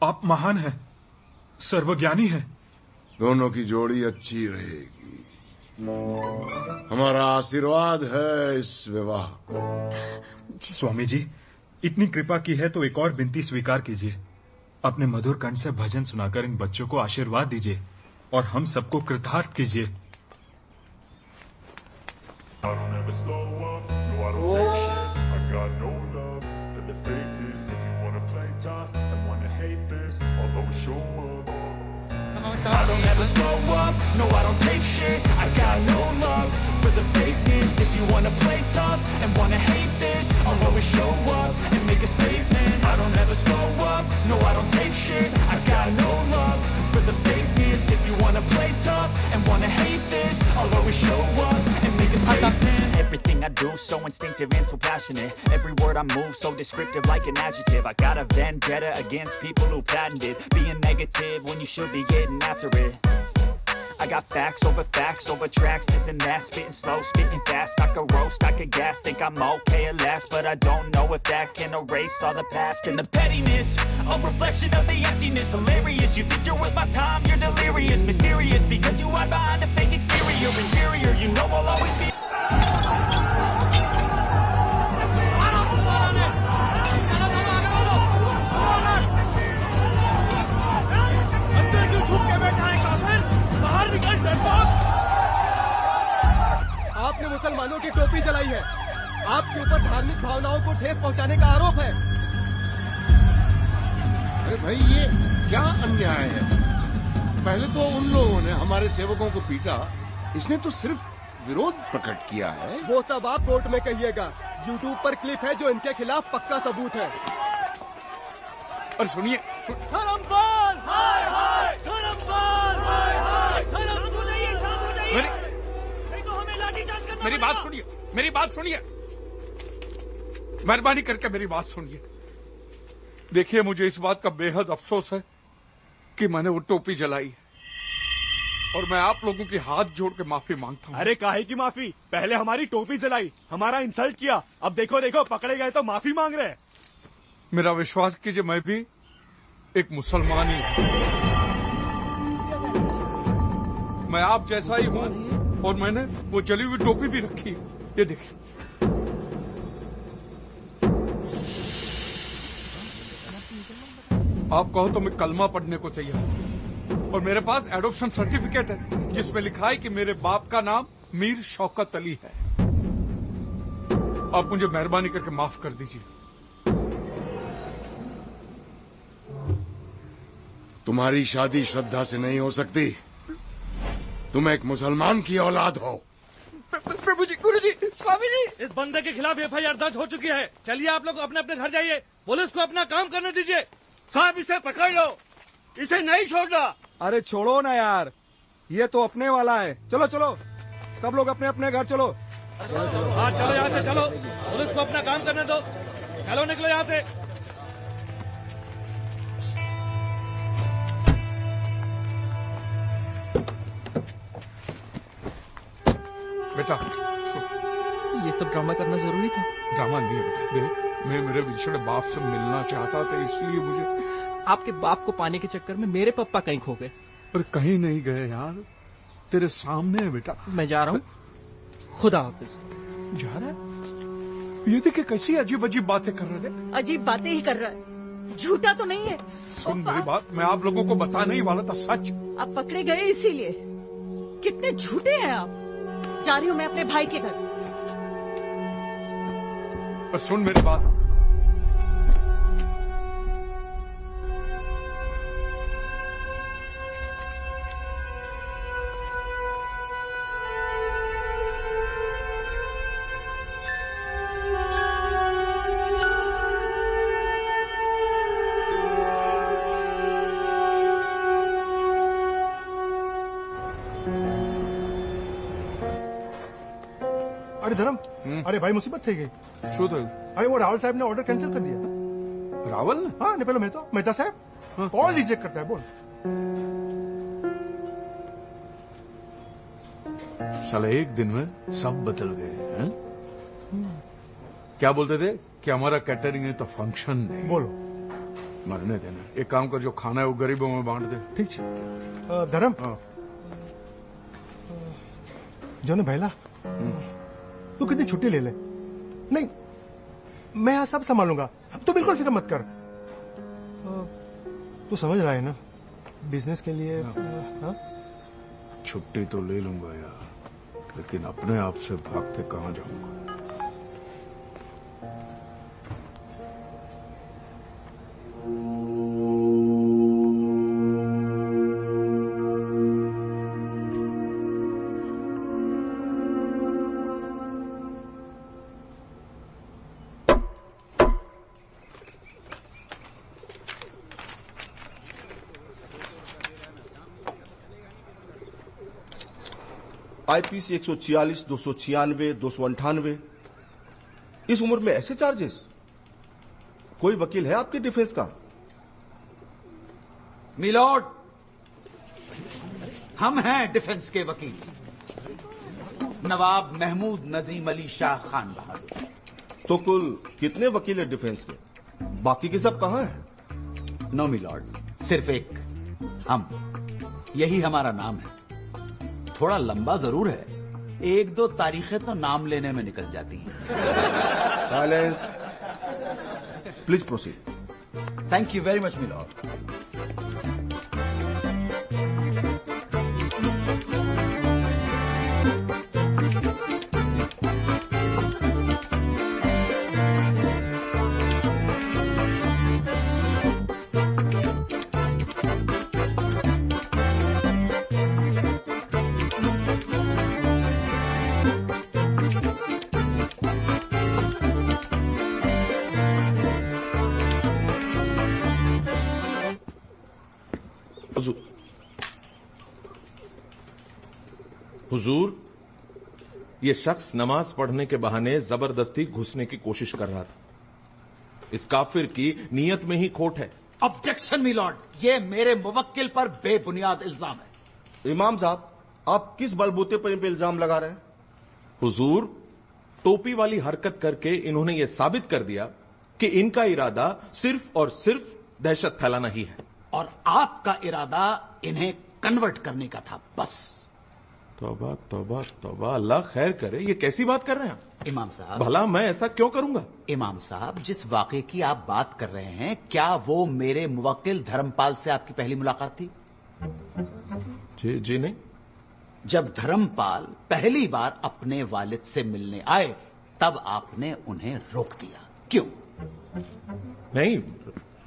आप महान हैं, सर्वज्ञानी हैं। दोनों की जोड़ी अच्छी रहेगी। हमारा आशीर्वाद है इस विवाह को। स्वामी जी, इतनी कृपा की है तो एक और विनती स्वीकार कीजिए। अपने मधुर कंठ से भजन सुनाकर इन बच्चों को आशीर्वाद दीजिए और हम सबको कृतार्थ कीजिए। I don't ever slow up, no I don't take shit. I got no love for the fakeness. If you wanna play tough and wanna hate this, I'll always show up and make a statement. I don't ever slow up, no I don't take shit. I got no love for the fakeness. If you wanna play tough and wanna hate this, I'll always show up and make a statement. Everything I do so instinctive and so passionate. Every word I move so descriptive like an adjective. I got a vendetta against people who patented being negative when you should be getting after it. I got facts over tracks, this and that, spitting slow, spitting fast. I could roast, I could gas, think I'm okay at last, but I don't know if that can erase all the past and the pettiness. A reflection of the emptiness, hilarious. You think you're worth my time, you're delirious, mysterious, because you hide behind a fake exterior. Inferior, you know I'll always be. आपने मुसलमानों की टोपी जलाई है। आपके ऊपर धार्मिक भावनाओं को ठेस पहुंचाने का आरोप है। अरे भाई, ये क्या अन्याय है? पहले तो उन लोगों ने हमारे सेवकों को पीटा, इसने तो सिर्फ विरोध प्रकट किया है। वो सब आप कोर्ट में कहिएगा। YouTube पर क्लिप है जो इनके खिलाफ पक्का सबूत है। और सुनिए, धर्मपाल, हाय हाय, धर्मपाल, हाय हाय, मेरी बात सुनिए, मेरी बात सुनिए, मेहरबानी करके मेरी बात सुनिए। देखिए, मुझे इस बात का बेहद अफसोस है कि मैंने वो टोपी जलाई और मैं आप लोगों की हाथ जोड़ के माफी मांगता हूँ। अरे काहे की माफी? पहले हमारी टोपी जलाई, हमारा इंसल्ट किया, अब देखो देखो पकड़े गए तो माफी मांग रहे हैं। मेरा विश्वास कीजिए, मैं भी एक मुसलमान ही हूँ। मैं आप जैसा ही हूँ और मैंने वो जली हुई टोपी भी रखी है। ये देखिए। आप कहो तो मैं कलमा पढ़ने को तैयार हूँ और मेरे पास एडॉप्शन सर्टिफिकेट है जिसमें लिखा है कि मेरे बाप का नाम मीर शौकत अली है। आप मुझे मेहरबानी करके माफ कर दीजिए। तुम्हारी शादी श्रद्धा से नहीं हो सकती। तुम एक मुसलमान की औलाद हो। प्रभु जी, गुरु जी, स्वामी जी, इस बंदे के खिलाफ एफआईआर दर्ज हो चुकी है। चलिए आप लोग अपने अपने घर जाइए, पुलिस को अपना काम करने दीजिए। साहब इसे पकड़ लो, इसे नहीं छोड़ना। अरे छोड़ो ना यार, ये तो अपने वाला है। चलो चलो, सब लोग अपने अपने घर चलो। हाँ चलो यहाँ से चलो, पुलिस को अपना काम करने दो। चलो निकलो यहाँ से। बेटा ये सब ड्रामा करना जरूरी था? ड्रामा नहीं है बेटा, देख मैं मेरे बिछड़े बाप से मिलना चाहता था, इसलिए मुझे। आपके बाप को पाने के चक्कर में मेरे पापा कहीं खो गए। पर कहीं नहीं गए यार, तेरे सामने है बेटा। मैं जा रहा हूँ, खुदा हाफिज। जा रहा है? ये देखिए कैसी अजीब अजीब बातें कर रहे हैं। अजीब बातें ही कर रहा है, झूठा तो नहीं है। सुन मेरी बात, मैं आप लोगों को बताने ही वाला था सच। आप पकड़े गए इसीलिए। कितने झूठे हैं आप। जा रही हूँ मैं अपने भाई के घर। पर सुन मेरी बात, अरे धर्म, अरे भाई मुसीबत થઈ ગઈ। શું થયું? अरे वो रावल साहब ने ऑर्डर कैंसिल कर दिया। रावल ने? हाँ, नहीं पहले मेहता साहब कॉल रिजेक्ट करता है। बोल साले एक दिन में सब बदल गए हैं। क्या बोलते थे कि हमारा कैटरिंग है तो फंक्शन नहीं। बोलो, मरने देना। एक काम कर, जो खाना है वो गरीबों में बांट दे। ठीक है धर्म। जो ने भैला तू कितनी छुट्टी ले ले। नहीं, मैं यहाँ सब संभालूंगा, तू बिल्कुल फिक्र मत कर। तू समझ रहा है ना, बिजनेस के लिए। हाँ? छुट्टी तो ले लूंगा यार, लेकिन अपने आप से भाग के कहां जाऊंगा। आईपीसी 146, 296, 298। इस उम्र में ऐसे चार्जेस? कोई वकील है आपके डिफेंस का? मिलॉर्ड, हम हैं डिफेंस के वकील, नवाब महमूद नजीम अली शाह खान बहादुर। तो कुल कितने वकील हैं डिफेंस के? बाकी के सब कहां हैं? नो मिलॉर्ड, सिर्फ एक, हम। यही हमारा नाम है। थोड़ा लंबा जरूर है, एक दो तारीखें तो नाम लेने में निकल जाती हैं। Silence, please proceed. Thank you very much milord. हुजूर, ये शख्स नमाज पढ़ने के बहाने जबरदस्ती घुसने की कोशिश कर रहा था। इस काफिर की नीयत में ही खोट है। ऑब्जेक्शन मिलॉर्ड, ये मेरे मुवक्किल पर बेबुनियाद इल्जाम है। इमाम साहब, आप किस बलबूते पर इन पे इल्जाम लगा रहे हैं? हुजूर, टोपी वाली हरकत करके इन्होंने ये साबित कर दिया कि इनका इरादा सिर्फ और सिर्फ दहशत फैलाना ही है। और आपका इरादा इन्हें कन्वर्ट करने का था, बस। तौबा तौबा तौबा, अल्लाह खैर करे। ये कैसी बात कर रहे हैं आप? इमाम साहब, भला मैं ऐसा क्यों करूंगा? इमाम साहब, जिस वाकये की आप बात कर रहे हैं, क्या वो मेरे मुवक्किल धर्मपाल से आपकी पहली मुलाकात थी? जी नहीं। जब धर्मपाल पहली बार अपने वालिद से मिलने आए तब आपने उन्हें रोक दिया। क्यों? नहीं,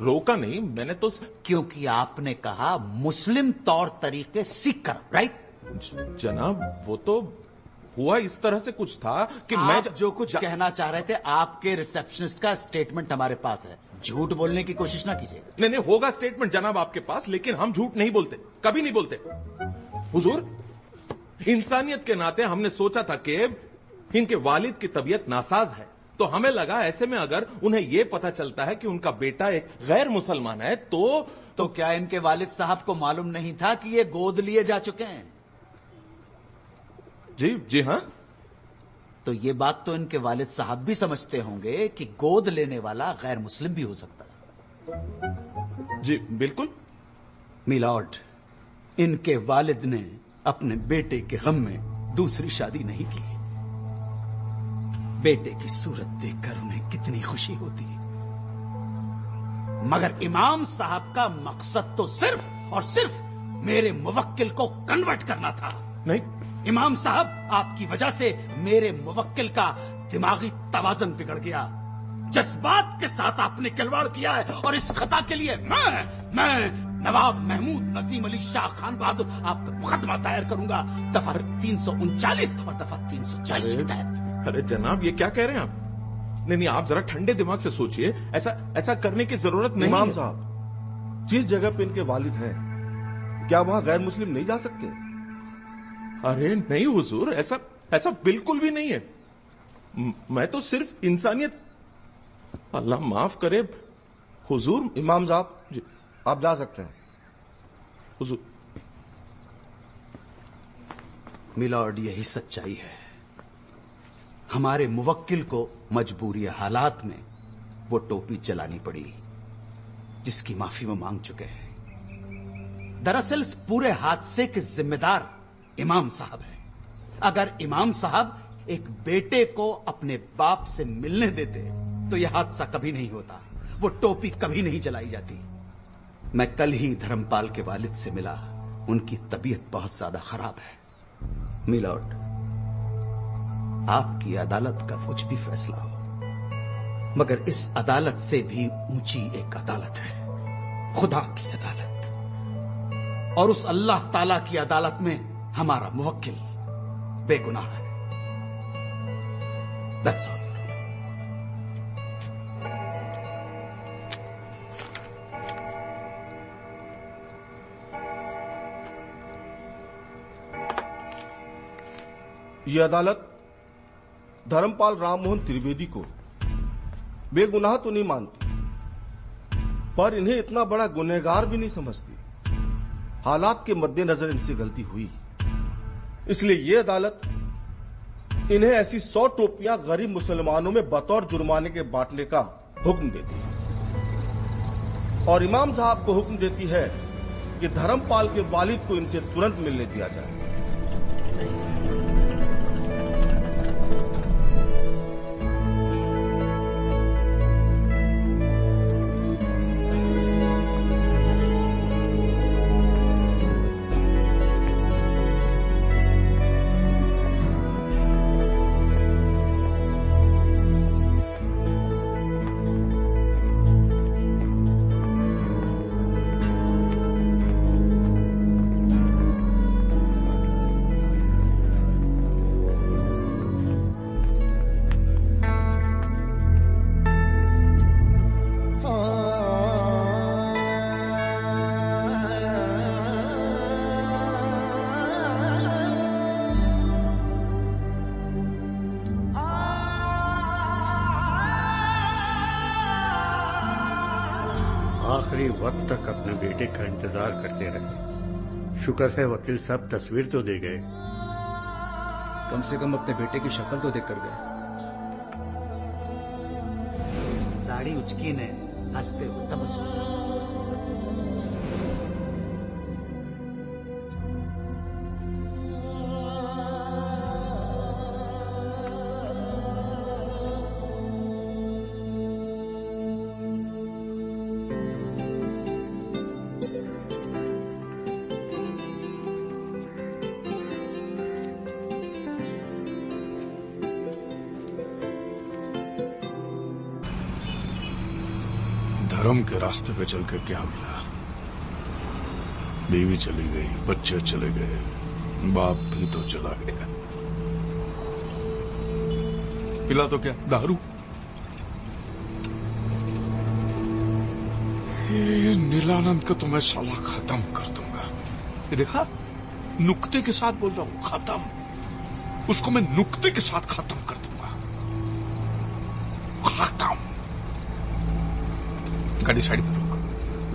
रोका नहीं, मैंने तो क्योंकि आपने कहा मुस्लिम तौर तरीके सीख कर, राइट? जनाब वो तो हुआ इस तरह से कुछ था कि आप मैं जो कुछ कहना चाह रहे थे, आपके रिसेप्शनिस्ट का स्टेटमेंट हमारे पास है, झूठ बोलने की कोशिश ना कीजिएगा। नहीं होगा स्टेटमेंट जनाब आपके पास, लेकिन हम झूठ नहीं बोलते, कभी नहीं बोलते। हुजूर, इंसानियत के नाते हमने सोचा था कि इनके वालिद की तबीयत नासाज है, तो हमें लगा ऐसे में अगर उन्हें यह पता चलता है कि उनका बेटा एक गैर मुसलमान है तो क्या इनके वालिद साहब को मालूम नहीं था कि ये गोद लिए जा चुके हैं? जी हां। तो ये बात तो इनके वालिद साहब भी समझते होंगे कि गोद लेने वाला गैर मुस्लिम भी हो सकता है। जी बिल्कुल। मिलॉर्ड, इनके वालिद ने अपने बेटे के गम में दूसरी शादी नहीं की। बेटे की सूरत देखकर उन्हें कितनी खुशी होती है, मगर इमाम साहब का मकसद तो सिर्फ और सिर्फ मेरे मुवक्किल को कन्वर्ट करना था। नहीं इमाम साहब, आपकी वजह से मेरे मुवक्किल का दिमागी तवाज़न बिगड़ गया। जज्बात के साथ आपने खिलवाड़ किया है और इस खता के लिए मैं नवाब महमूद नजीम अली शाह खान बहादुर आप मुकदमा दायर करूंगा, दफा 339 और दफा 340 के तहत। अरे जनाब, ये क्या कह रहे हैं आप? नहीं, आप जरा ठंडे दिमाग से सोचिए, ऐसा करने की जरूरत नहीं। इमाम साहब, जिस जगह पे इनके वालिद हैं, क्या वहां गैर मुस्लिम नहीं जा सकते? अरे नहीं हुजूर, ऐसा बिल्कुल भी नहीं है। मैं तो सिर्फ इंसानियत, अल्लाह माफ करे हुजूर। इमाम साहब, आप जा सकते हैं। हुजूर। मिलॉर्ड, यही सच्चाई है। हमारे मुवक्किल को मजबूरी हालात में वो टोपी चलानी पड़ी जिसकी माफी वो मांग चुके हैं। दरअसल इस पूरे हादसे के जिम्मेदार इमाम साहब हैं। अगर इमाम साहब एक बेटे को अपने बाप से मिलने देते तो यह हादसा कभी नहीं होता, वो टोपी कभी नहीं जलाई जाती। मैं कल ही धर्मपाल के वालिद से मिला, उनकी तबीयत बहुत ज्यादा खराब है। मिलॉर्ड, आपकी अदालत का कुछ भी फैसला हो, मगर इस अदालत से भी ऊंची एक अदालत है, खुदा की अदालत। और उस अल्लाह ताला की अदालत में हमारा मुवक्किल बेगुनाह है। That's all. ये अदालत धर्मपाल राममोहन त्रिवेदी को बेगुनाह तो नहीं मानती, पर इन्हें इतना बड़ा गुनहगार भी नहीं समझती। हालात के मद्देनजर इनसे गलती हुई, इसलिए ये अदालत इन्हें ऐसी 100 टोपियां गरीब मुसलमानों में बतौर जुर्माने के बांटने का हुक्म देती है और इमाम साहब को हुक्म देती है कि धर्मपाल के वालिद को इनसे तुरंत मिलने दिया जाए। आखिरी वक्त तक अपने बेटे का इंतजार करते रहे। शुक्र है वकील साहब तस्वीर तो दे गए। कम से कम अपने बेटे की शक्ल तो देख कर गए। दाढ़ी उचकी ने हंसते हुए तबस्सुम। धर्म के रास्ते पे चल के क्या मिला? बीवी चली गई, बच्चे चले गए, बाप भी तो चला गया। पिला तो क्या, दारू? ये नीलानंद को तो मैं साला खत्म कर दूंगा। ये देखा, नुक्ते के साथ बोल रहा हूं, खत्म। उसको मैं नुक्ते के साथ खत्म कर दूंगा। खत्म। गाड़ी साइड पे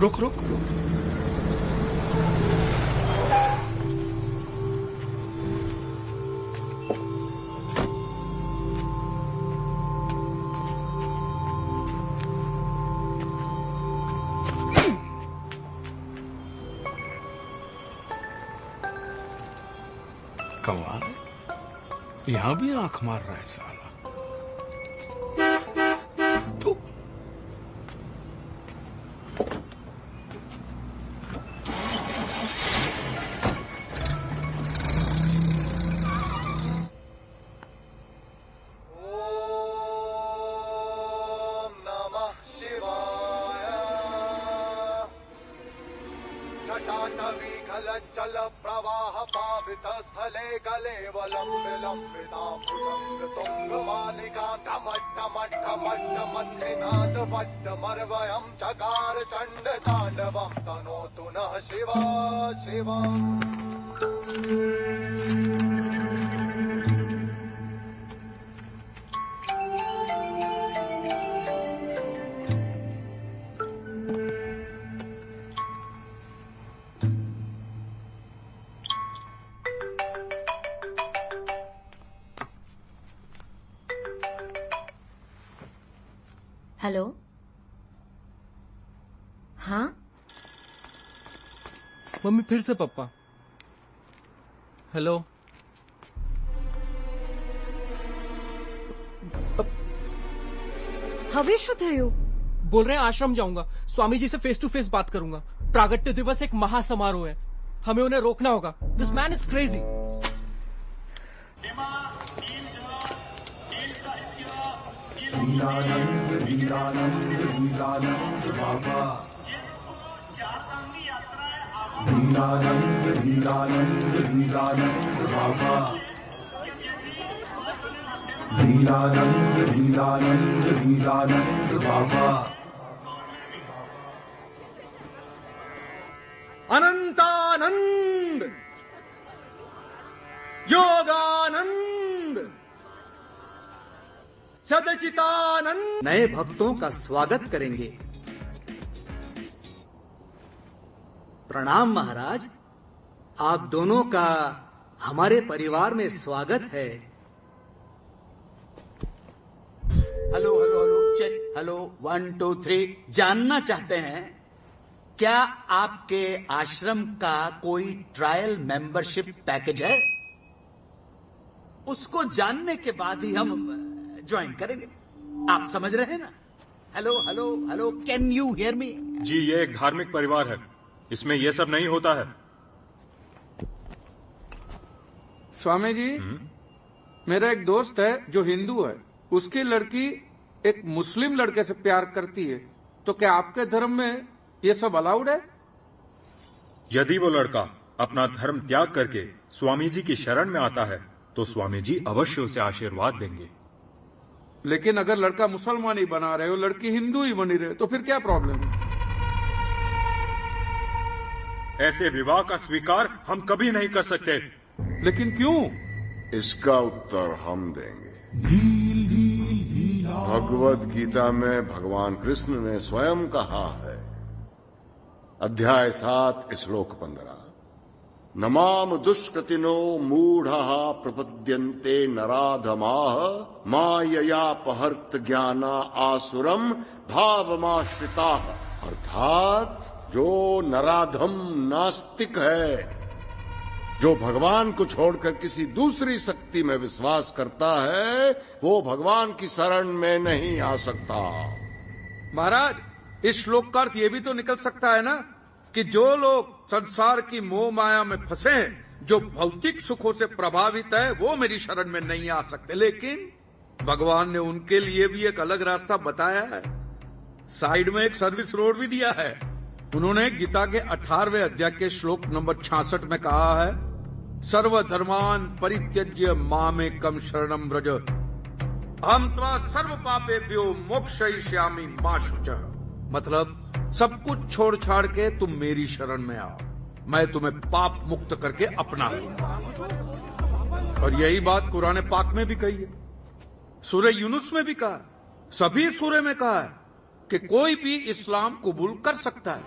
रोक, रोक, रोक, रोक। कमाल है, यहां भी आंख मार रहा है साला। तो जल प्रवाह पावित स्थले कलेवलम विलंबिता भुजंग तुंग मालिका टमट्टमट्टमट्टमट्टिनाद वट्टमर्वयं चकार चंड तांडवं तनोतु नः शिवा शिवम्। हेलो, हाँ मम्मी फिर से पप्पा। हेलो, हवेश थयो बोल रहे हैं आश्रम जाऊंगा, स्वामी जी से फेस टू फेस बात करूंगा। प्रागट्य दिवस एक महासमारोह है, हमें उन्हें रोकना होगा। This man is crazy. Leelanand Leelanand Leelanand Baba, Leelanand Leelanand Leelanand Baba, Leelanand Leelanand Leelanand Baba. Anantanand, Yoganand, Sadchitanand नए भक्तों का स्वागत करेंगे। प्रणाम महाराज, आप दोनों का हमारे परिवार में स्वागत है। Hello hello hello check, hello 1 2 3। जानना चाहते हैं क्या आपके आश्रम का कोई ट्रायल मेंबरशिप पैकेज है? उसको जानने के बाद ही हम ज्वाइन करेंगे। आप समझ रहे हैं ना? Hello hello hello, can you hear me? जी, ये एक धार्मिक परिवार है, इसमें ये सब नहीं होता है। स्वामी जी, मेरा एक दोस्त है जो हिंदू है, उसकी लड़की एक मुस्लिम लड़के से प्यार करती है, तो क्या आपके धर्म में ये सब अलाउड है? यदि वो लड़का अपना धर्म त्याग करके स्वामी जी की शरण में आता है तो स्वामी जी अवश्य उसे आशीर्वाद देंगे। लेकिन अगर लड़का मुसलमान ही बना रहे हो, लड़की हिंदू ही बनी रहे, तो फिर क्या प्रॉब्लम है? ऐसे विवाह का स्वीकार हम कभी नहीं कर सकते। लेकिन क्यों? इसका उत्तर हम देंगे। भगवत गीता में भगवान कृष्ण ने स्वयं कहा है, अध्याय 7 श्लोक 15, नमाम दुष्कृतिनो मूढ़ः प्रपद्यन्ते नराधमाः माययापहर्त ज्ञाना आसुरम भावमाश्रिताः। अर्थात जो नराधम नास्तिक है, जो भगवान को छोड़कर किसी दूसरी शक्ति में विश्वास करता है, वो भगवान की शरण में नहीं आ सकता। महाराज, इस श्लोक का अर्थ ये भी तो निकल सकता है ना कि जो लोग संसार की मोह माया में फंसे, जो भौतिक सुखों से प्रभावित है, वो मेरी शरण में नहीं आ सकते। लेकिन भगवान ने उनके लिए भी एक अलग रास्ता बताया है। साइड में एक सर्विस रोड भी दिया है। उन्होंने गीता के 18वें अध्याय के श्लोक नंबर 66 में कहा है, सर्वधर्मान परित्यज्य मामेकं शरणं व्रज, अहं त्वा सर्व पापेभ्यो मोक्षयिष्यामि मा शुचः। मतलब सब कुछ छोड़ छाड़ के तुम मेरी शरण में आओ, मैं तुम्हें पाप मुक्त करके अपना लूंगा। और यही बात कुरान पाक में भी कही है, सूरह यूनुस में भी कहा है, सभी सूरह में कहा है कि कोई भी इस्लाम कबूल कर सकता है।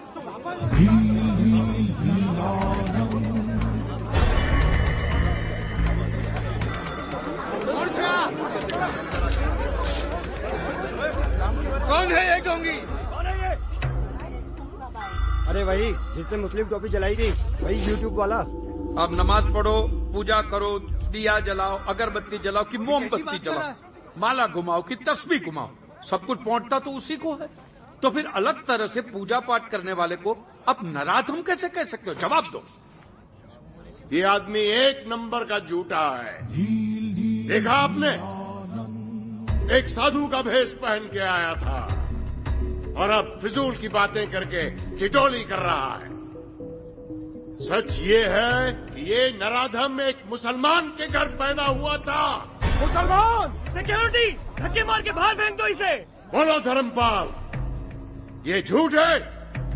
कौन है ये ढोंगी? अरे वही जिसने मुस्लिम टोपी जलाई थी, वही यूट्यूब वाला। अब नमाज पढ़ो, पूजा करो, दिया जलाओ, अगरबत्ती जलाओ कि मोमबत्ती जलाओ, माला घुमाओ कि तस्बीह घुमाओ, सब कुछ पहुंचता तो उसी को है। तो फिर अलग तरह से पूजा पाठ करने वाले को अब नराधम कैसे कह सकते हो? जवाब दो। ये आदमी एक नंबर का झूठा है। देखा आपने, एक साधु का भेष पहन के आया था और अब फिजूल की बातें करके ठिठोली कर रहा है। सच ये है कि ये नराधम एक मुसलमान के घर पैदा हुआ था। मुसलमान! सिक्योरिटी! धक्के मार के बाहर फेंक दो इसे। बोलो धर्मपाल, ये झूठ है?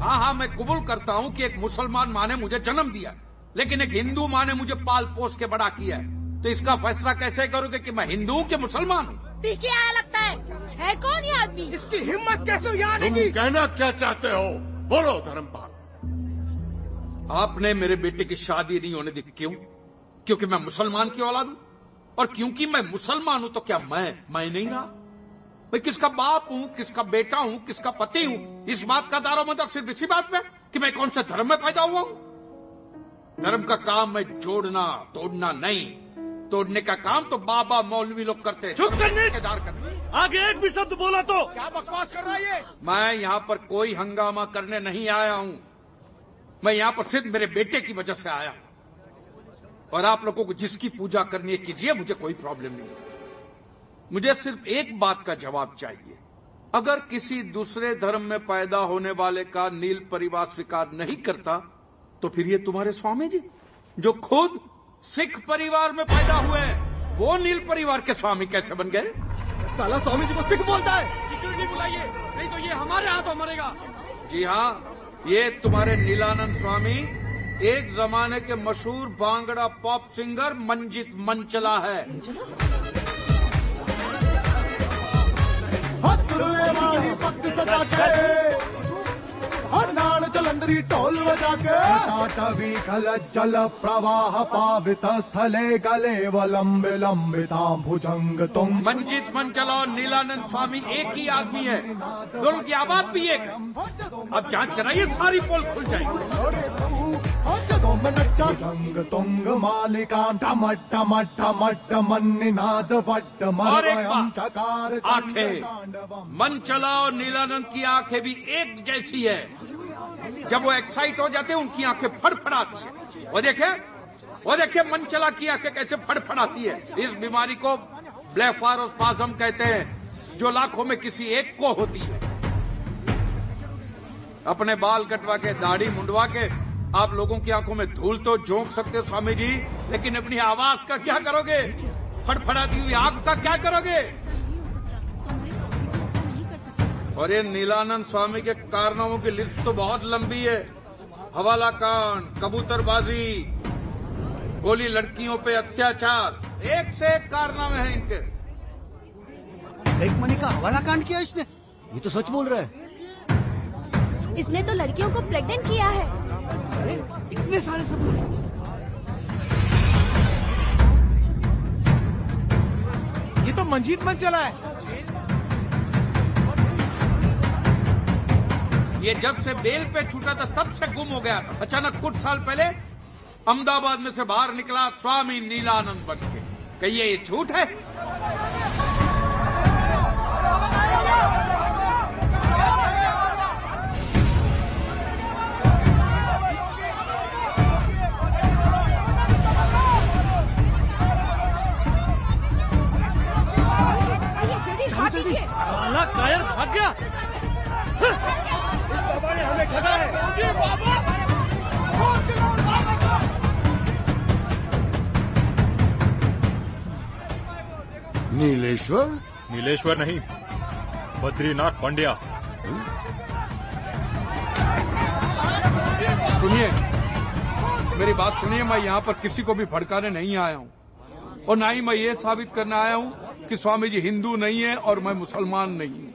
हाँ, मैं कबूल करता हूँ कि एक मुसलमान माँ ने मुझे जन्म दिया, लेकिन एक हिंदू माँ ने मुझे पाल पोस के बड़ा किया है। तो इसका फैसला कैसे करोगे कि मैं हिंदू हूँ कि मुसलमान हूँ? पीछे आया लगता है कौन ये आदमी? इसकी हिम्मत कैसे हुई आने तुम की? कहना क्या चाहते हो? बोलो धर्मपाल। आपने मेरे बेटे की शादी नहीं होने दी, क्यों? क्योंकि मैं मुसलमान की औलाद हूं, और क्योंकि मैं मुसलमान हूं तो क्या मैं नहीं रहा? मैं किसका बाप हूं, किसका बेटा हूं, किसका पति हूं? इस बात का दारोमदार सिर्फ इसी बात में कि मैं कौन से धर्म में पैदा हुआ हूं। धर्म का काम मैं जोड़ना तोड़ना नहीं, तोड़ने का काम तो बाबा मौलवी लोग करते हैं। चुप करने! करते। आगे एक भी शब्द बोला तो क्या बकवास कर रहा है ये? मैं यहाँ पर कोई हंगामा करने नहीं आया हूं, मैं यहाँ पर सिर्फ मेरे बेटे की वजह से आया हूं। और आप लोगों को जिसकी पूजा करनी है कीजिए, मुझे कोई प्रॉब्लम नहीं है। मुझे सिर्फ एक बात का जवाब चाहिए, अगर किसी दूसरे धर्म में पैदा होने वाले का नील परिवार स्वीकार नहीं करता, तो फिर ये तुम्हारे स्वामी जी जो खुद सिख परिवार में पैदा हुए, वो नील परिवार के स्वामी कैसे बन गए? साला स्वामी जी को सिख बोलता है। सिक्योरिटी बुलाइए, नहीं तो ये हमारे हाथों मरेगा। जी हाँ, ये तुम्हारे नीलानंद स्वामी एक जमाने के मशहूर भांगड़ा पॉप सिंगर मंजित मंचला है। नाल जलंधरी ढोल बजा के टाटवी खल जल प्रवाह पावित स्थले गले वलंबे लंबिता भुजंग तुम। मंजित मंचला और नीलानंद स्वामी एक ही आदमी है, दोनों की आवाज भी एक। अब जांच कराइए, सारी पोल खुल जाएगी। भुजंग तुंग मालिका डम डम डम डम निनाद वड्ड मरवयं चकार आंखें, मंचला और नीलानंद की आंखें भी एक जैसी है। जब वो एक्साइट हो जाते हैं उनकी आंखें फड़फड़ाती है। वो देखे मंचला की आंखें कैसे फड़फड़ाती है। इस बीमारी को ब्लेफारोस्पाज्म कहते हैं, जो लाखों में किसी एक को होती है। अपने बाल कटवा के, दाढ़ी मुंडवा के आप लोगों की आंखों में धूल तो झोंक सकते हो स्वामी जी, लेकिन अपनी आवाज का क्या करोगे? फड़फड़ाती हुई आंख का क्या करोगे? और ये नीलानंद स्वामी के कारनामों की लिस्ट तो बहुत लंबी है। हवाला कांड, कबूतरबाजी, गोली लड़कियों पे अत्याचार, एक से एक कारनामे हैं इनके। एक मनी का हवाला कांड किया इसने? ये तो सच बोल रहा है। इसने तो लड़कियों को प्रेग्नेंट किया है। अरे इतने सारे सबूत। ये तो मंजीत मंचला है। ये जब से बेल पे छूटा था तब से गुम हो गया था। अचानक कुछ साल पहले अहमदाबाद में से बाहर निकला स्वामी नीलानंद बन के। कहिए ये झूठ है? कायर भाग गया। नीलेश्वर? नीलेश्वर नहीं, बद्रीनाथ पांड्या। सुनिए, मेरी बात सुनिए। मैं यहाँ पर किसी को भी भड़काने नहीं आया हूँ, और ना ही मैं ये साबित करने आया हूँ कि स्वामी जी हिंदू नहीं है और मैं मुसलमान नहीं हूँ।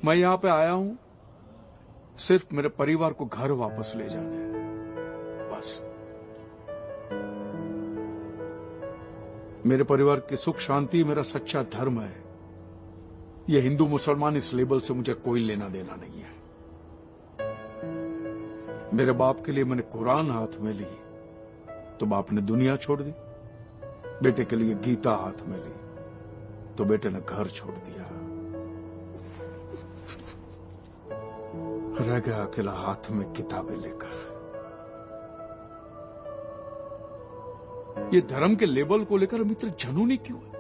मैं यहाँ पे आया हूँ सिर्फ मेरे परिवार को घर वापस ले जाने, बस। मेरे परिवार की सुख शांति मेरा सच्चा धर्म है। ये हिंदू मुसलमान इस लेबल से मुझे कोई लेना देना नहीं है। मेरे बाप के लिए मैंने कुरान हाथ में ली तो बाप ने दुनिया छोड़ दी। बेटे के लिए गीता हाथ में ली तो बेटे ने घर छोड़ दिया। रह गया अकेला हाथ में किताबें लेकर। ये धर्म के लेबल को लेकर हम इतने जुनूनी क्यों है?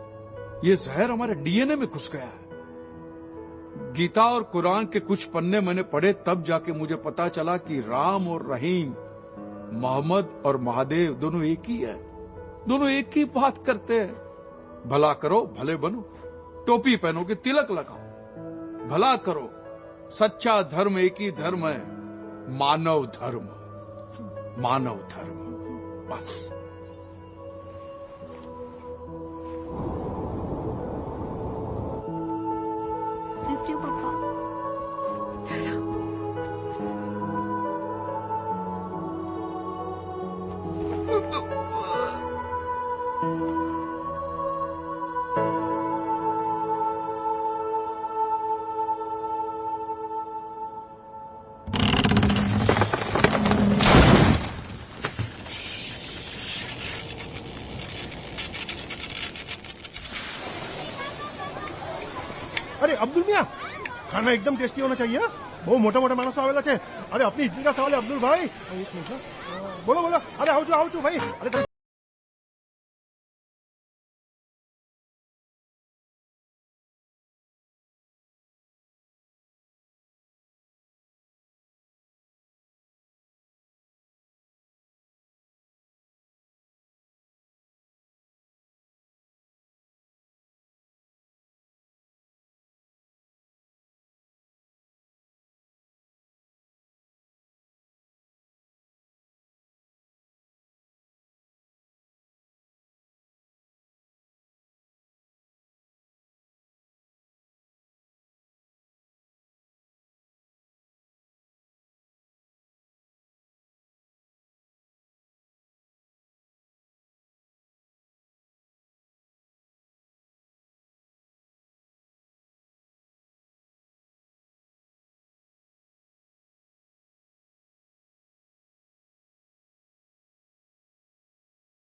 ये जहर हमारे डीएनए में घुस गया है। गीता और कुरान के कुछ पन्ने मैंने पढ़े, तब जाके मुझे पता चला कि राम और रहीम, मोहम्मद और महादेव दोनों एक ही है। दोनों एक ही बात करते हैं। भला करो भले बनो, टोपी पहनो कि तिलक लगाओ। भला करो, सच्चा धर्म एक ही धर्म है, मानव धर्म। मानव धर्म, बस। Missed you, Papa. अरे अब्दुल मियाँ, खाना एकदम टेस्टी होना चाहिए। बहुत मोटा मोटा मानस आवेला छे। अरे अपनी इज्जत का सवाल है अब्दुल भाई। बोलो बोलो। अरे आओ भाई। अरे